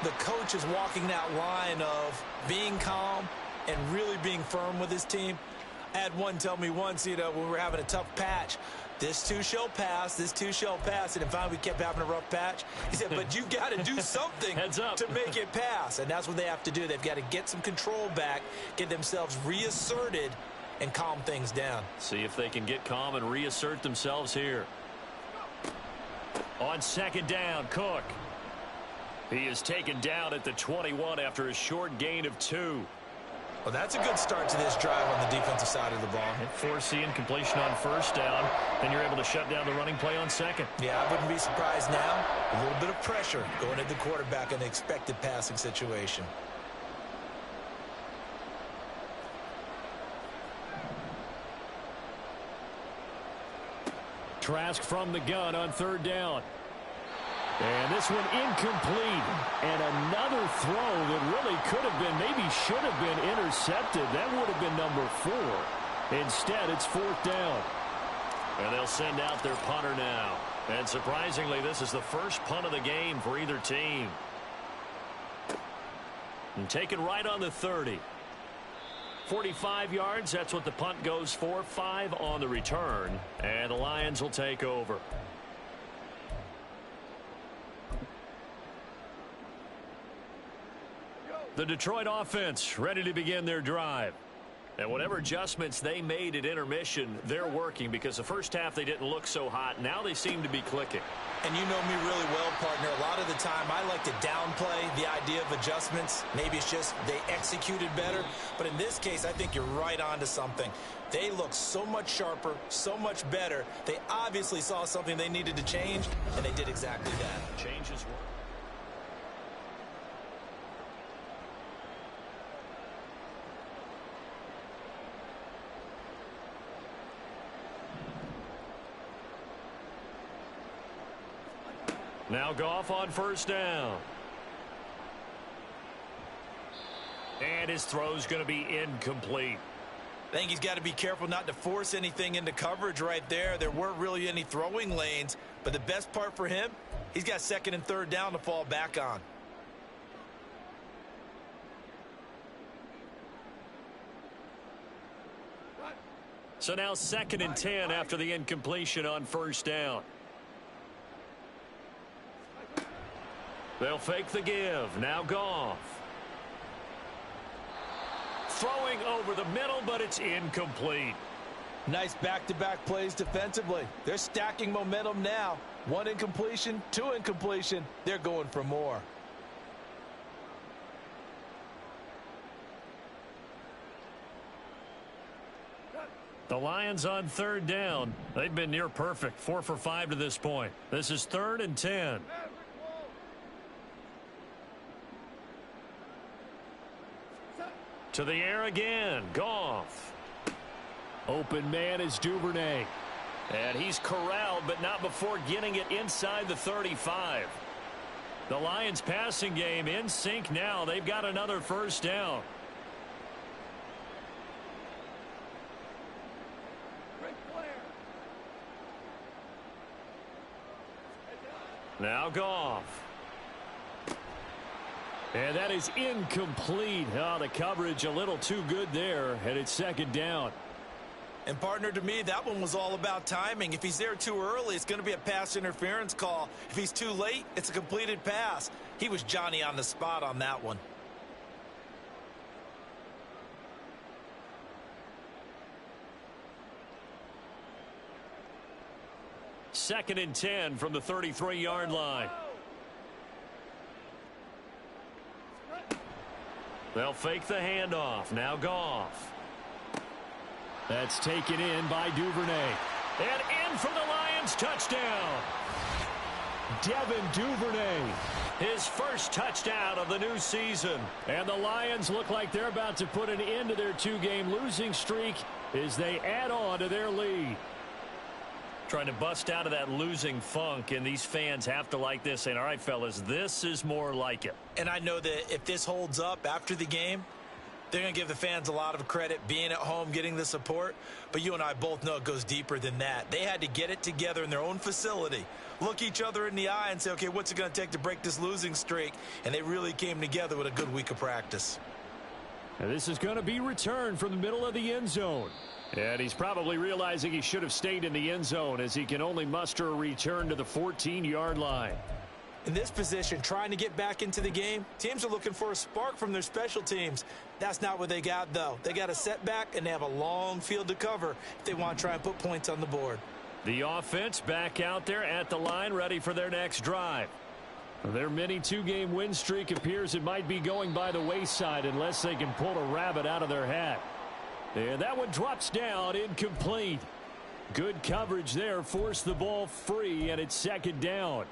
the coach is walking that line of being calm and really being firm with his team. I had one tell me once, when we were having a tough patch, this too shall pass, this too shall pass. And finally we kept having a rough patch. He said, but you got to do something Heads up. to make it pass. And that's what they have to do. They've got to get some control back, get themselves reasserted, and calm things down. See if they can get calm and reassert themselves here. On second down, Cook. He is taken down at the 21 after a short gain of 2. Well, that's a good start to this drive on the defensive side of the ball. Forcing completion on first down. Then you're able to shut down the running play on second. Yeah, I wouldn't be surprised now. A little bit of pressure going at the quarterback in an expected passing situation. Trask from the gun on third down. And this one incomplete. And another throw that really could have been, maybe should have been intercepted. That would have been number 4. Instead, it's fourth down. And they'll send out their punter now. And surprisingly, this is the first punt of the game for either team. And taken right on the 30. 45 yards, that's what the punt goes for. 5 on the return. And the Lions will take over. The Detroit offense ready to begin their drive. And whatever adjustments they made at intermission, they're working because the first half they didn't look so hot. Now they seem to be clicking. And you know me really well, partner. A lot of the time I like to downplay the idea of adjustments. Maybe it's just they executed better. But in this case, I think you're right on to something. They look so much sharper, so much better. They obviously saw something they needed to change, and they did exactly that. Changes work. Now Goff on first down. And his throw's going to be incomplete. I think he's got to be careful not to force anything into coverage right there. There weren't really any throwing lanes, but the best part for him, he's got second and third down to fall back on. So now 2nd and 10 after the incompletion on first down. They'll fake the give. Now Goff. Throwing over the middle, but it's incomplete. Nice back-to-back plays defensively. They're stacking momentum now. 1 incompletion, 2 incompletion. They're going for more. The Lions on third down. They've been near perfect. 4 for 5 to this point. This is 3rd and 10. To the air again. Goff. Open man is Duvernay. And he's corralled, but not before getting it inside the 35. The Lions passing game in sync now. They've got another first down. Now Goff. And that is incomplete. Oh, the coverage a little too good there, and it's 2nd down. And partner, to me, that one was all about timing. If he's there too early, it's going to be a pass interference call. If he's too late, it's a completed pass. He was Johnny on the spot on that one. Second and 10 from the 33-yard line. They'll fake the handoff. Now Goff. That's taken in by Duvernay. And in for the Lions. Touchdown. Devin Duvernay. His first touchdown of the new season. And the Lions look like they're about to put an end to their 2-game losing streak as they add on to their lead. Trying to bust out of that losing funk, and these fans have to like this, saying, all right, fellas, this is more like it. And I know that if this holds up after the game, they're going to give the fans a lot of credit being at home, getting the support. But you and I both know it goes deeper than that. They had to get it together in their own facility, look each other in the eye and say, okay, what's it going to take to break this losing streak? And they really came together with a good week of practice. And this is going to be returned from the middle of the end zone. And he's probably realizing he should have stayed in the end zone as he can only muster a return to the 14-yard line. In this position, trying to get back into the game, teams are looking for a spark from their special teams. That's not what they got, though. They got a setback, and they have a long field to cover if they want to try and put points on the board. The offense back out there at the line, ready for their next drive. Their mini 2-game win streak appears it might be going by the wayside unless they can pull a rabbit out of their hat. And that one drops down, incomplete. Good coverage there, forced the ball free, and it's 2nd down.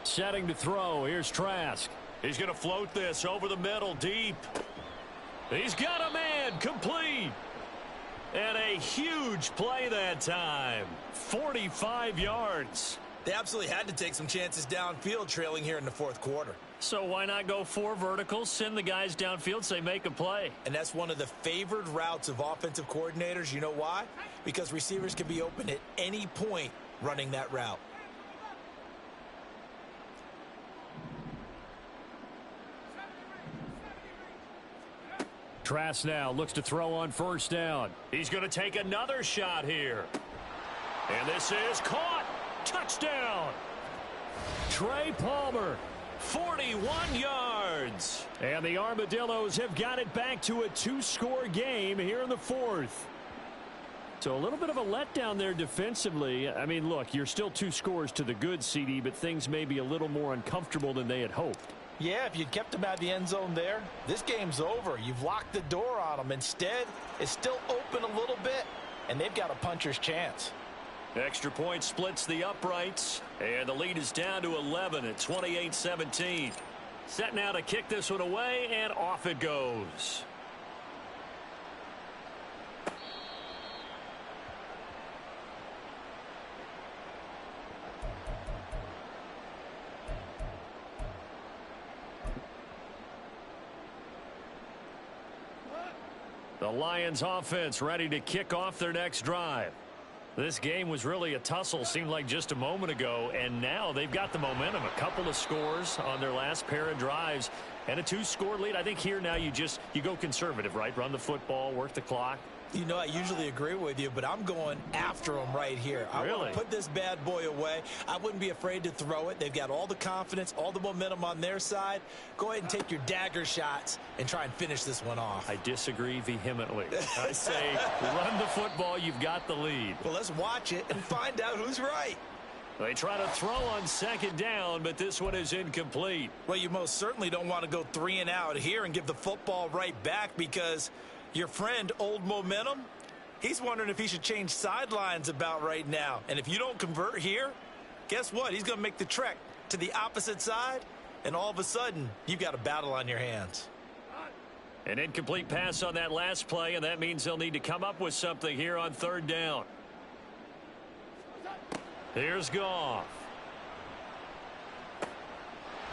Setting to throw, here's Trask. He's going to float this over the middle, deep. He's got a man, complete. And a huge play that time. 45 yards. They absolutely had to take some chances downfield trailing here in the 4th quarter. So why not go 4 verticals, send the guys downfield, say make a play? And that's one of the favored routes of offensive coordinators. You know why? Because receivers can be open at any point running that route. Trask now looks to throw on first down. He's going to take another shot here. And this is caught. Touchdown. Trey Palmer. 41 yards. And the Armadillos have got it back to a 2-score game here in the 4th. So a little bit of a letdown there defensively. I mean, look, you're still 2 scores to the good, CD, but things may be a little more uncomfortable than they had hoped. Yeah, if you'd kept them out of the end zone there, this game's over. You've locked the door on them. Instead, it's still open a little bit, and they've got a puncher's chance. Extra point splits the uprights, and the lead is down to 11 at 28-17. Set now to kick this one away, and off it goes. The Lions offense ready to kick off their next drive. This game was really a tussle, seemed like just a moment ago, and now they've got the momentum. A couple of scores on their last pair of drives and a 2-score lead. I think here now you go conservative, right? Run the football, work the clock. You know, I usually agree with you, but I'm going after them right here. I want to put this bad boy away. I wouldn't be afraid to throw it. They've got all the confidence, all the momentum on their side. Go ahead and take your dagger shots and try and finish this one off. I disagree vehemently. I say run the football. You've got the lead. Well, let's watch it and find out who's right. They try to throw on second down, but this one is incomplete. Well, you most certainly don't want to go 3 and out here and give the football right back because your friend, Old Momentum, he's wondering if he should change sidelines about right now. And if you don't convert here, guess what? He's going to make the trek to the opposite side, and all of a sudden, you've got a battle on your hands. An incomplete pass on that last play, and that means they'll need to come up with something here on third down. Here's Goff.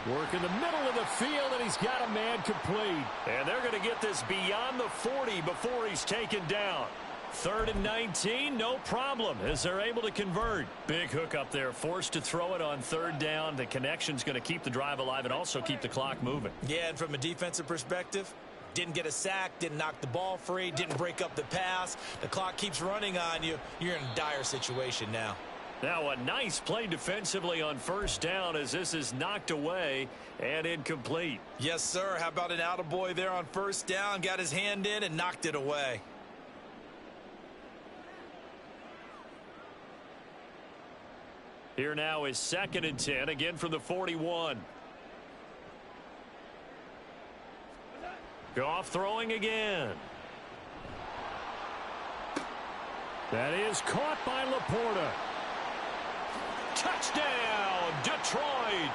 Work in the middle of the field, and he's got a man complete. And they're going to get this beyond the 40 before he's taken down. 3rd and 19, no problem, as they're able to convert. Big hook up there, forced to throw it on third down. The connection's going to keep the drive alive and also keep the clock moving. Yeah, and from a defensive perspective, didn't get a sack, didn't knock the ball free, didn't break up the pass. The clock keeps running on you. You're in a dire situation now. Now a nice play defensively on first down as this is knocked away and incomplete. Yes, sir. How about an attaboy there on first down? Got his hand in and knocked it away. Here now is 2nd and 10, again from the 41. Goff throwing again. That is caught by Laporta. Touchdown, Detroit.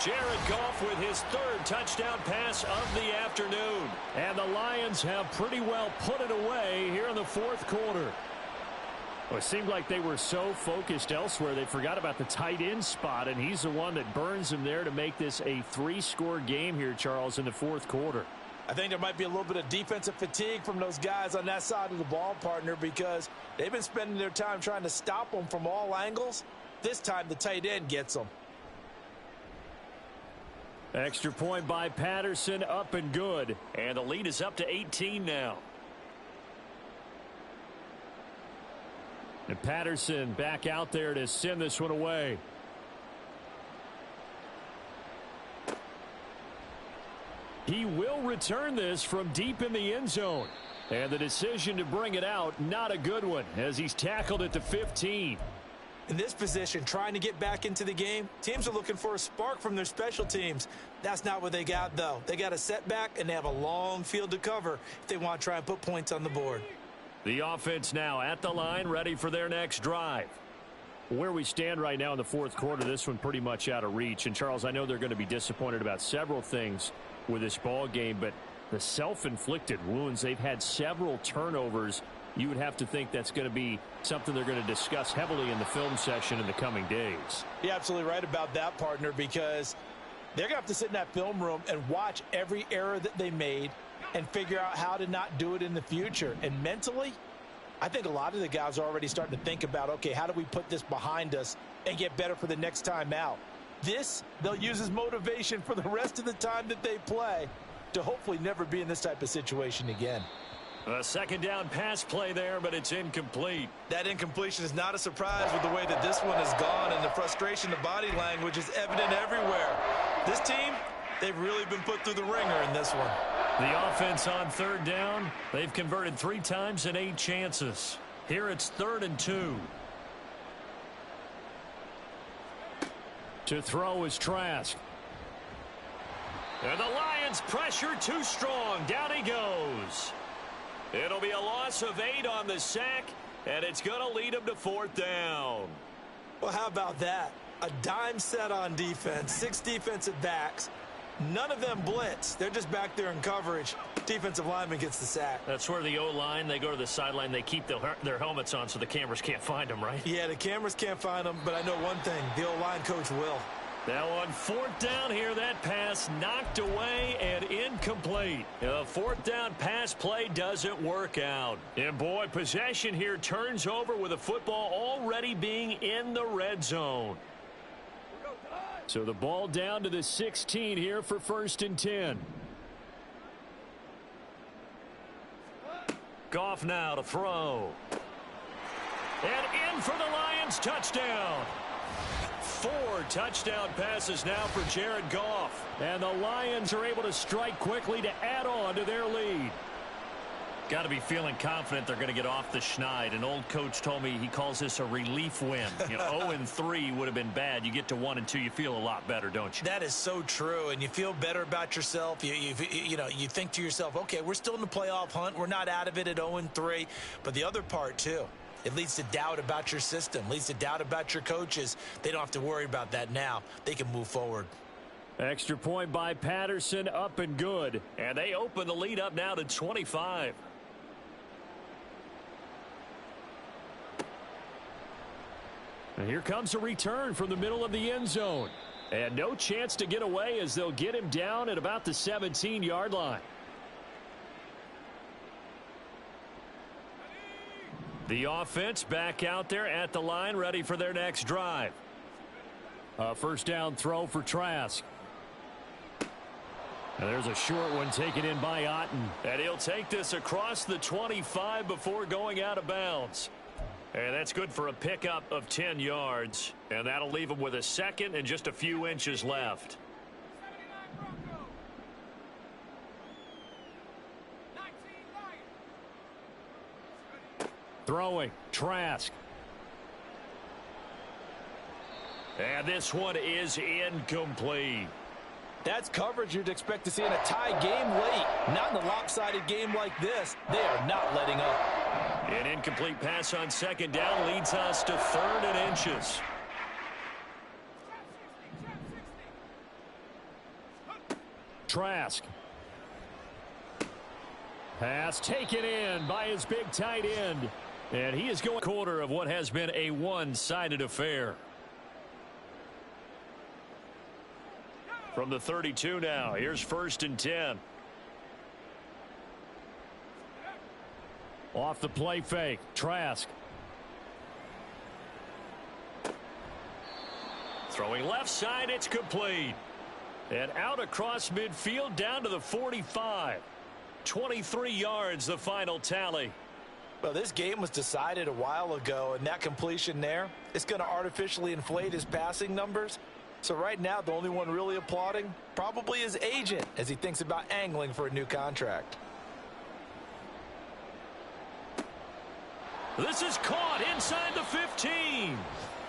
Jared Goff with his 3rd touchdown pass of the afternoon. And the Lions have pretty well put it away here in the 4th quarter. Well, it seemed like they were so focused elsewhere they forgot about the tight end spot, and he's the one that burns them there to make this a 3-score game here, Charles, in the 4th quarter. I think there might be a little bit of defensive fatigue from those guys on that side of the ball, partner, because they've been spending their time trying to stop them from all angles. This time the tight end gets them. Extra point by Patterson, up and good. And the lead is up to 18 now. And Patterson back out there to send this one away. He will return this from deep in the end zone. And the decision to bring it out, not a good one, as he's tackled at the 15. In this position, trying to get back into the game, teams are looking for a spark from their special teams. That's not what they got, though. They got a setback, and they have a long field to cover if they want to try and put points on the board. The offense now at the line, ready for their next drive. Where we stand right now in the 4th quarter, this one pretty much out of reach. And, Charles, I know they're going to be disappointed about several things with this ball game, but the self-inflicted wounds, they've had several turnovers. You would have to think that's going to be something they're going to discuss heavily in the film session in the coming days. You're absolutely right about that, partner, because they're going to have to sit in that film room and watch every error that they made and figure out how to not do it in the future. And mentally, I think a lot of the guys are already starting to think about, okay, how do we put this behind us and get better for the next time out? This, they'll use as motivation for the rest of the time that they play to hopefully never be in this type of situation again. A 2nd down pass play there, but it's incomplete. That incompletion is not a surprise with the way that this one has gone, and the frustration, the body language is evident everywhere. This team, they've really been put through the ringer in this one. The offense on 3rd down, they've converted 3 times in 8 chances. Here it's 3rd and 2. To throw is Trask. And the Lions pressure too strong. Down he goes. It'll be a loss of 8 on the sack, and it's going to lead them to 4th down. Well, how about that? A dime set on defense, 6 defensive backs, None of them blitz. They're just back there in coverage. Defensive lineman gets the sack. That's where the O-line, they go to the sideline, they keep their helmets on so the cameras can't find them, right? Yeah, the cameras can't find them, but I know one thing. The O-line coach will. Now on fourth down here, that pass knocked away and incomplete. The fourth down pass play doesn't work out. And boy, possession here turns over with the football already being in the red zone. So the ball down to the 16 here for 1st and 10. Goff now to throw. And in for the Lions, touchdown. 4 touchdown passes now for Jared Goff. And the Lions are able to strike quickly to add on to their lead. Got to be feeling confident they're going to get off the schneid. An old coach told me he calls this a relief win. 0-3 would have been bad. You get to 1-2, you feel a lot better, don't you? That is so true, and you feel better about yourself. You think to yourself, okay, we're still in the playoff hunt. We're not out of it at 0-3. But the other part, too, it leads to doubt about your system, leads to doubt about your coaches. They don't have to worry about that now. They can move forward. Extra point by Patterson, up and good. And they open the lead up now to 25. And here comes a return from the middle of the end zone. And no chance to get away as they'll get him down at about the 17-yard line. The offense back out there at the line, ready for their next drive. A first down throw for Trask. And there's a short one taken in by Otten. And he'll take this across the 25 before going out of bounds. And that's good for a pickup of 10 yards. And that'll leave him with a second and just a few inches left. Throwing, Trask. And this one is incomplete. That's coverage you'd expect to see in a tie game late. Not in a lopsided game like this. They are not letting up. An incomplete pass on second down leads us to 3rd and inches. Trask. Pass taken in by his big tight end. And he is going quarter of what has been a one-sided affair. From the 32 now, here's 1st and 10. Off the play fake, Trask. Throwing left side, it's complete. And out across midfield down to the 45. 23 yards, the final tally. Well, this game was decided a while ago, and that completion there is going to artificially inflate his passing numbers. So right now, the only one really applauding probably his agent as he thinks about angling for a new contract. This is caught inside the 15.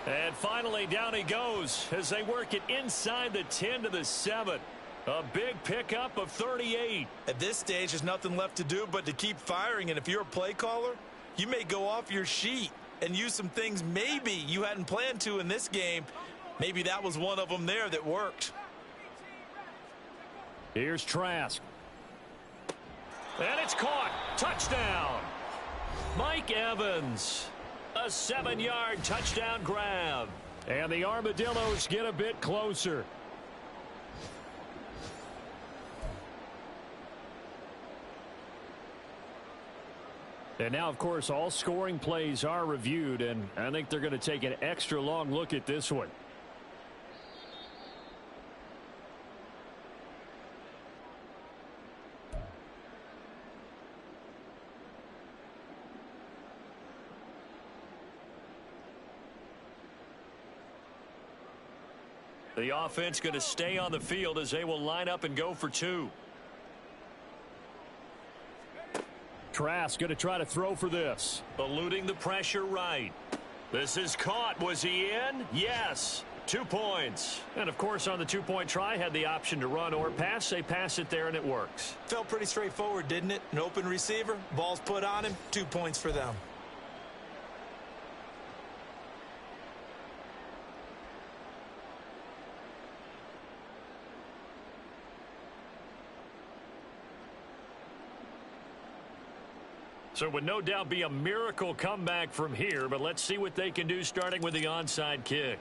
And finally, down he goes as they work it inside the 10 to the 7. A big pickup of 38. At this stage, there's nothing left to do but to keep firing. And if you're a play caller, you may go off your sheet and use some things maybe you hadn't planned to in this game. Maybe that was one of them there that worked. Here's Trask. And it's caught. Touchdown. Mike Evans. A 7-yard touchdown grab. And the Armadillos get a bit closer. And now, of course, all scoring plays are reviewed, and I think they're going to take an extra long look at this one. The offense going to stay on the field as they will line up and go for 2. Trask going to try to throw for this. Eluding the pressure right. This is caught. Was he in? Yes. 2 points. And, of course, on the 2-point try, had the option to run or pass. They pass it there, and it works. Felt pretty straightforward, didn't it? An open receiver, ball's put on him, 2 points for them. So it would no doubt be a miracle comeback from here, but let's see what they can do starting with the onside kick.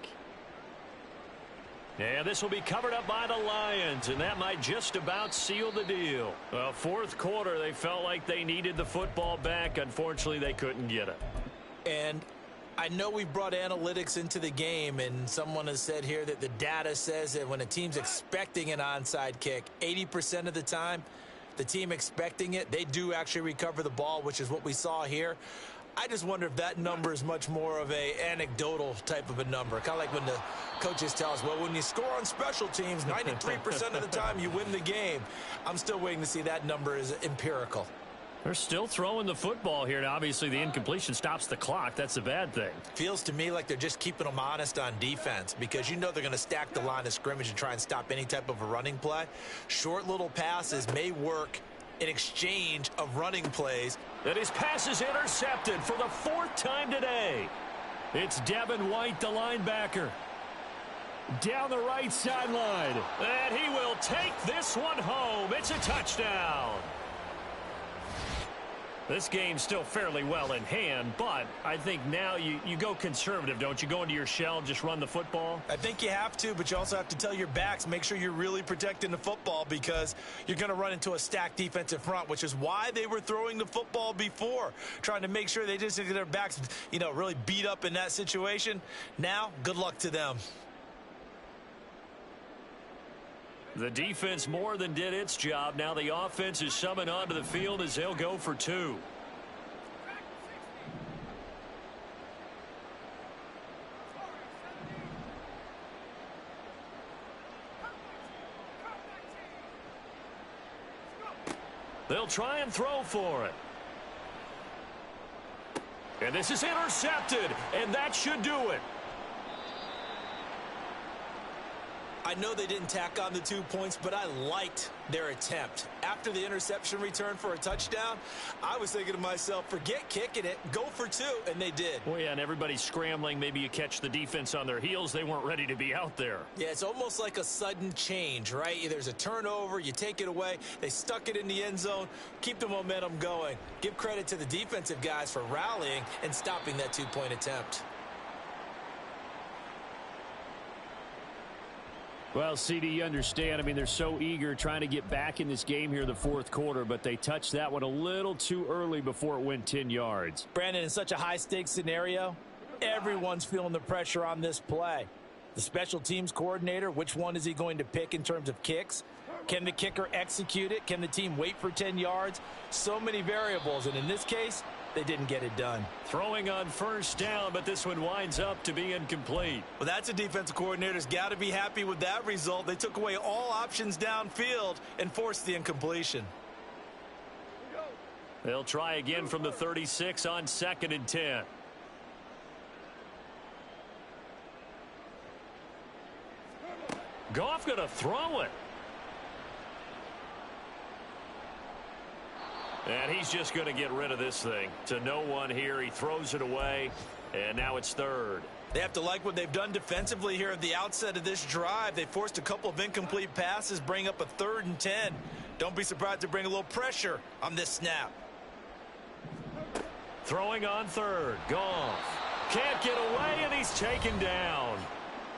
And this will be covered up by the Lions, and that might just about seal the deal. Well, fourth quarter, they felt like they needed the football back. Unfortunately, they couldn't get it. And I know we brought analytics into the game, and someone has said here that the data says that when a team's expecting an onside kick, 80% of the time, the team expecting it, they do actually recover the ball, which is what we saw here. I just wonder if that number is much more of a anecdotal type of a number. Kind of like when the coaches tell us, well, when you score on special teams, 93% of the time you win the game. I'm still waiting to see that number is empirical. They're still throwing the football here. Now, obviously, the incompletion stops the clock. That's the bad thing. Feels to me like they're just keeping them honest on defense because you know they're going to stack the line of scrimmage and try and stop any type of a running play. Short little passes may work in exchange of running plays. And his pass is intercepted for the fourth time today. It's Devin White, the linebacker. Down the right sideline. And he will take this one home. It's a touchdown. This game's still fairly well in hand, but I think now you go conservative, don't you? Go into your shell and just run the football? I think you have to, but you also have to tell your backs, make sure you're really protecting the football because you're going to run into a stacked defensive front, which is why they were throwing the football before, trying to make sure they just get their backs, really beat up in that situation. Now, good luck to them. The defense more than did its job. Now the offense is summoned onto the field as they'll go for two. They'll try and throw for it. And this is intercepted, and that should do it. I know they didn't tack on the 2 points, but I liked their attempt. After the interception return for a touchdown, I was thinking to myself, forget kicking it, go for two, and they did. Well, yeah, and everybody's scrambling. Maybe you catch the defense on their heels. They weren't ready to be out there. Yeah, it's almost like a sudden change, right? There's a turnover, you take it away, they stuck it in the end zone, keep the momentum going. Give credit to the defensive guys for rallying and stopping that 2-point attempt. Well, CD, you understand. I mean, they're so eager trying to get back in this game here in the fourth quarter, but they touched that one a little too early before it went 10 yards. Brandon, in such a high-stakes scenario, everyone's feeling the pressure on this play. The special teams coordinator, which one is he going to pick in terms of kicks? Can the kicker execute it? Can the team wait for 10 yards? So many variables, and in this case, they didn't get it done. Throwing on first down, but this one winds up to be incomplete. Well, that's a defensive coordinator's got to be happy with that result. They took away all options downfield and forced the incompletion. They'll try again from the 36 on 2nd and 10. Goff going to throw it. And he's just going to get rid of this thing. To no one here. He throws it away, and now it's 3rd. They have to like what they've done defensively here at the outset of this drive. They forced a couple of incomplete passes, bring up a 3rd and 10. Don't be surprised to bring a little pressure on this snap. Throwing on 3rd. Goff can't get away, and he's taken down.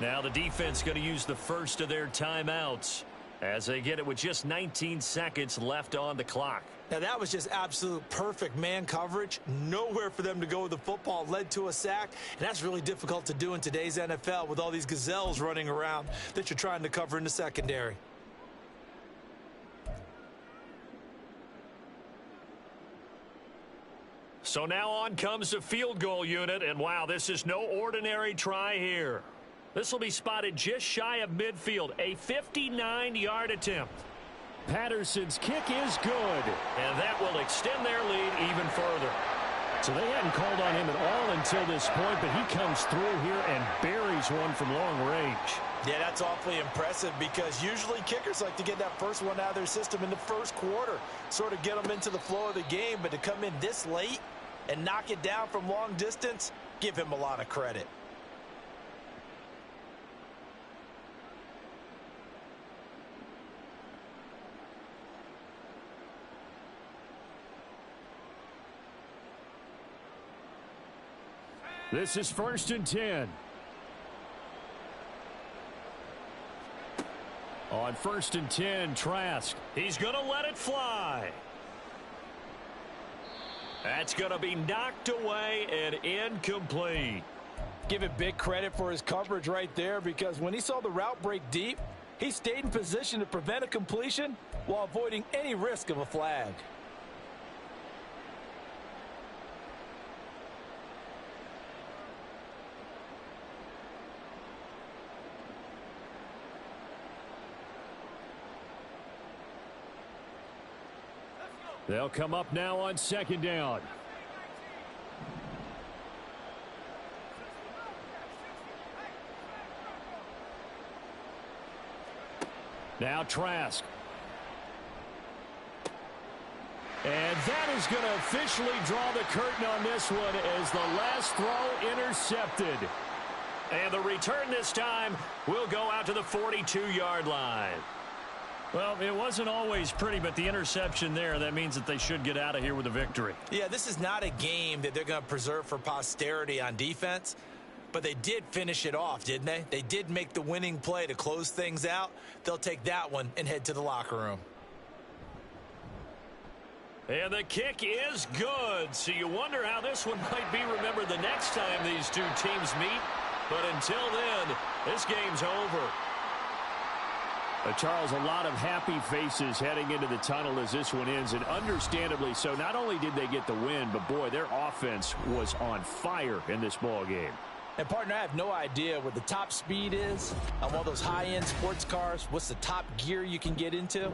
Now the defense going to use the first of their timeouts as they get it with just 19 seconds left on the clock. Now, that was just absolute perfect man coverage. Nowhere for them to go with the football. Led to a sack, and that's really difficult to do in today's NFL with all these gazelles running around that you're trying to cover in the secondary. So now on comes the field goal unit, and wow, this is no ordinary try here. This will be spotted just shy of midfield, a 59-yard attempt. Patterson's kick is good. And that will extend their lead even further. So they hadn't called on him at all until this point, but he comes through here and buries one from long range. Yeah, that's awfully impressive because usually kickers like to get that first one out of their system in the first quarter, sort of get them into the flow of the game, but to come in this late and knock it down from long distance, give him a lot of credit. This is 1st and 10. On 1st and 10, Trask. He's going to let it fly. That's going to be knocked away and incomplete. Give it big credit for his coverage right there, because when he saw the route break deep, he stayed in position to prevent a completion while avoiding any risk of a flag. They'll come up now on 2nd down. Now Trask. And that is going to officially draw the curtain on this one as the last throw intercepted. And the return this time will go out to the 42-yard line. Well, it wasn't always pretty, but the interception there, that means that they should get out of here with a victory. Yeah, this is not a game that they're going to preserve for posterity on defense, but they did finish it off, didn't they? They did make the winning play to close things out. They'll take that one and head to the locker room. And the kick is good, so you wonder how this one might be remembered the next time these two teams meet. But until then, this game's over. Charles, a lot of happy faces heading into the tunnel as this one ends, and understandably so. Not only did they get the win, but boy, their offense was on fire in this ball game. And partner, I have no idea what the top speed is on one of those high-end sports cars. What's the top gear you can get into?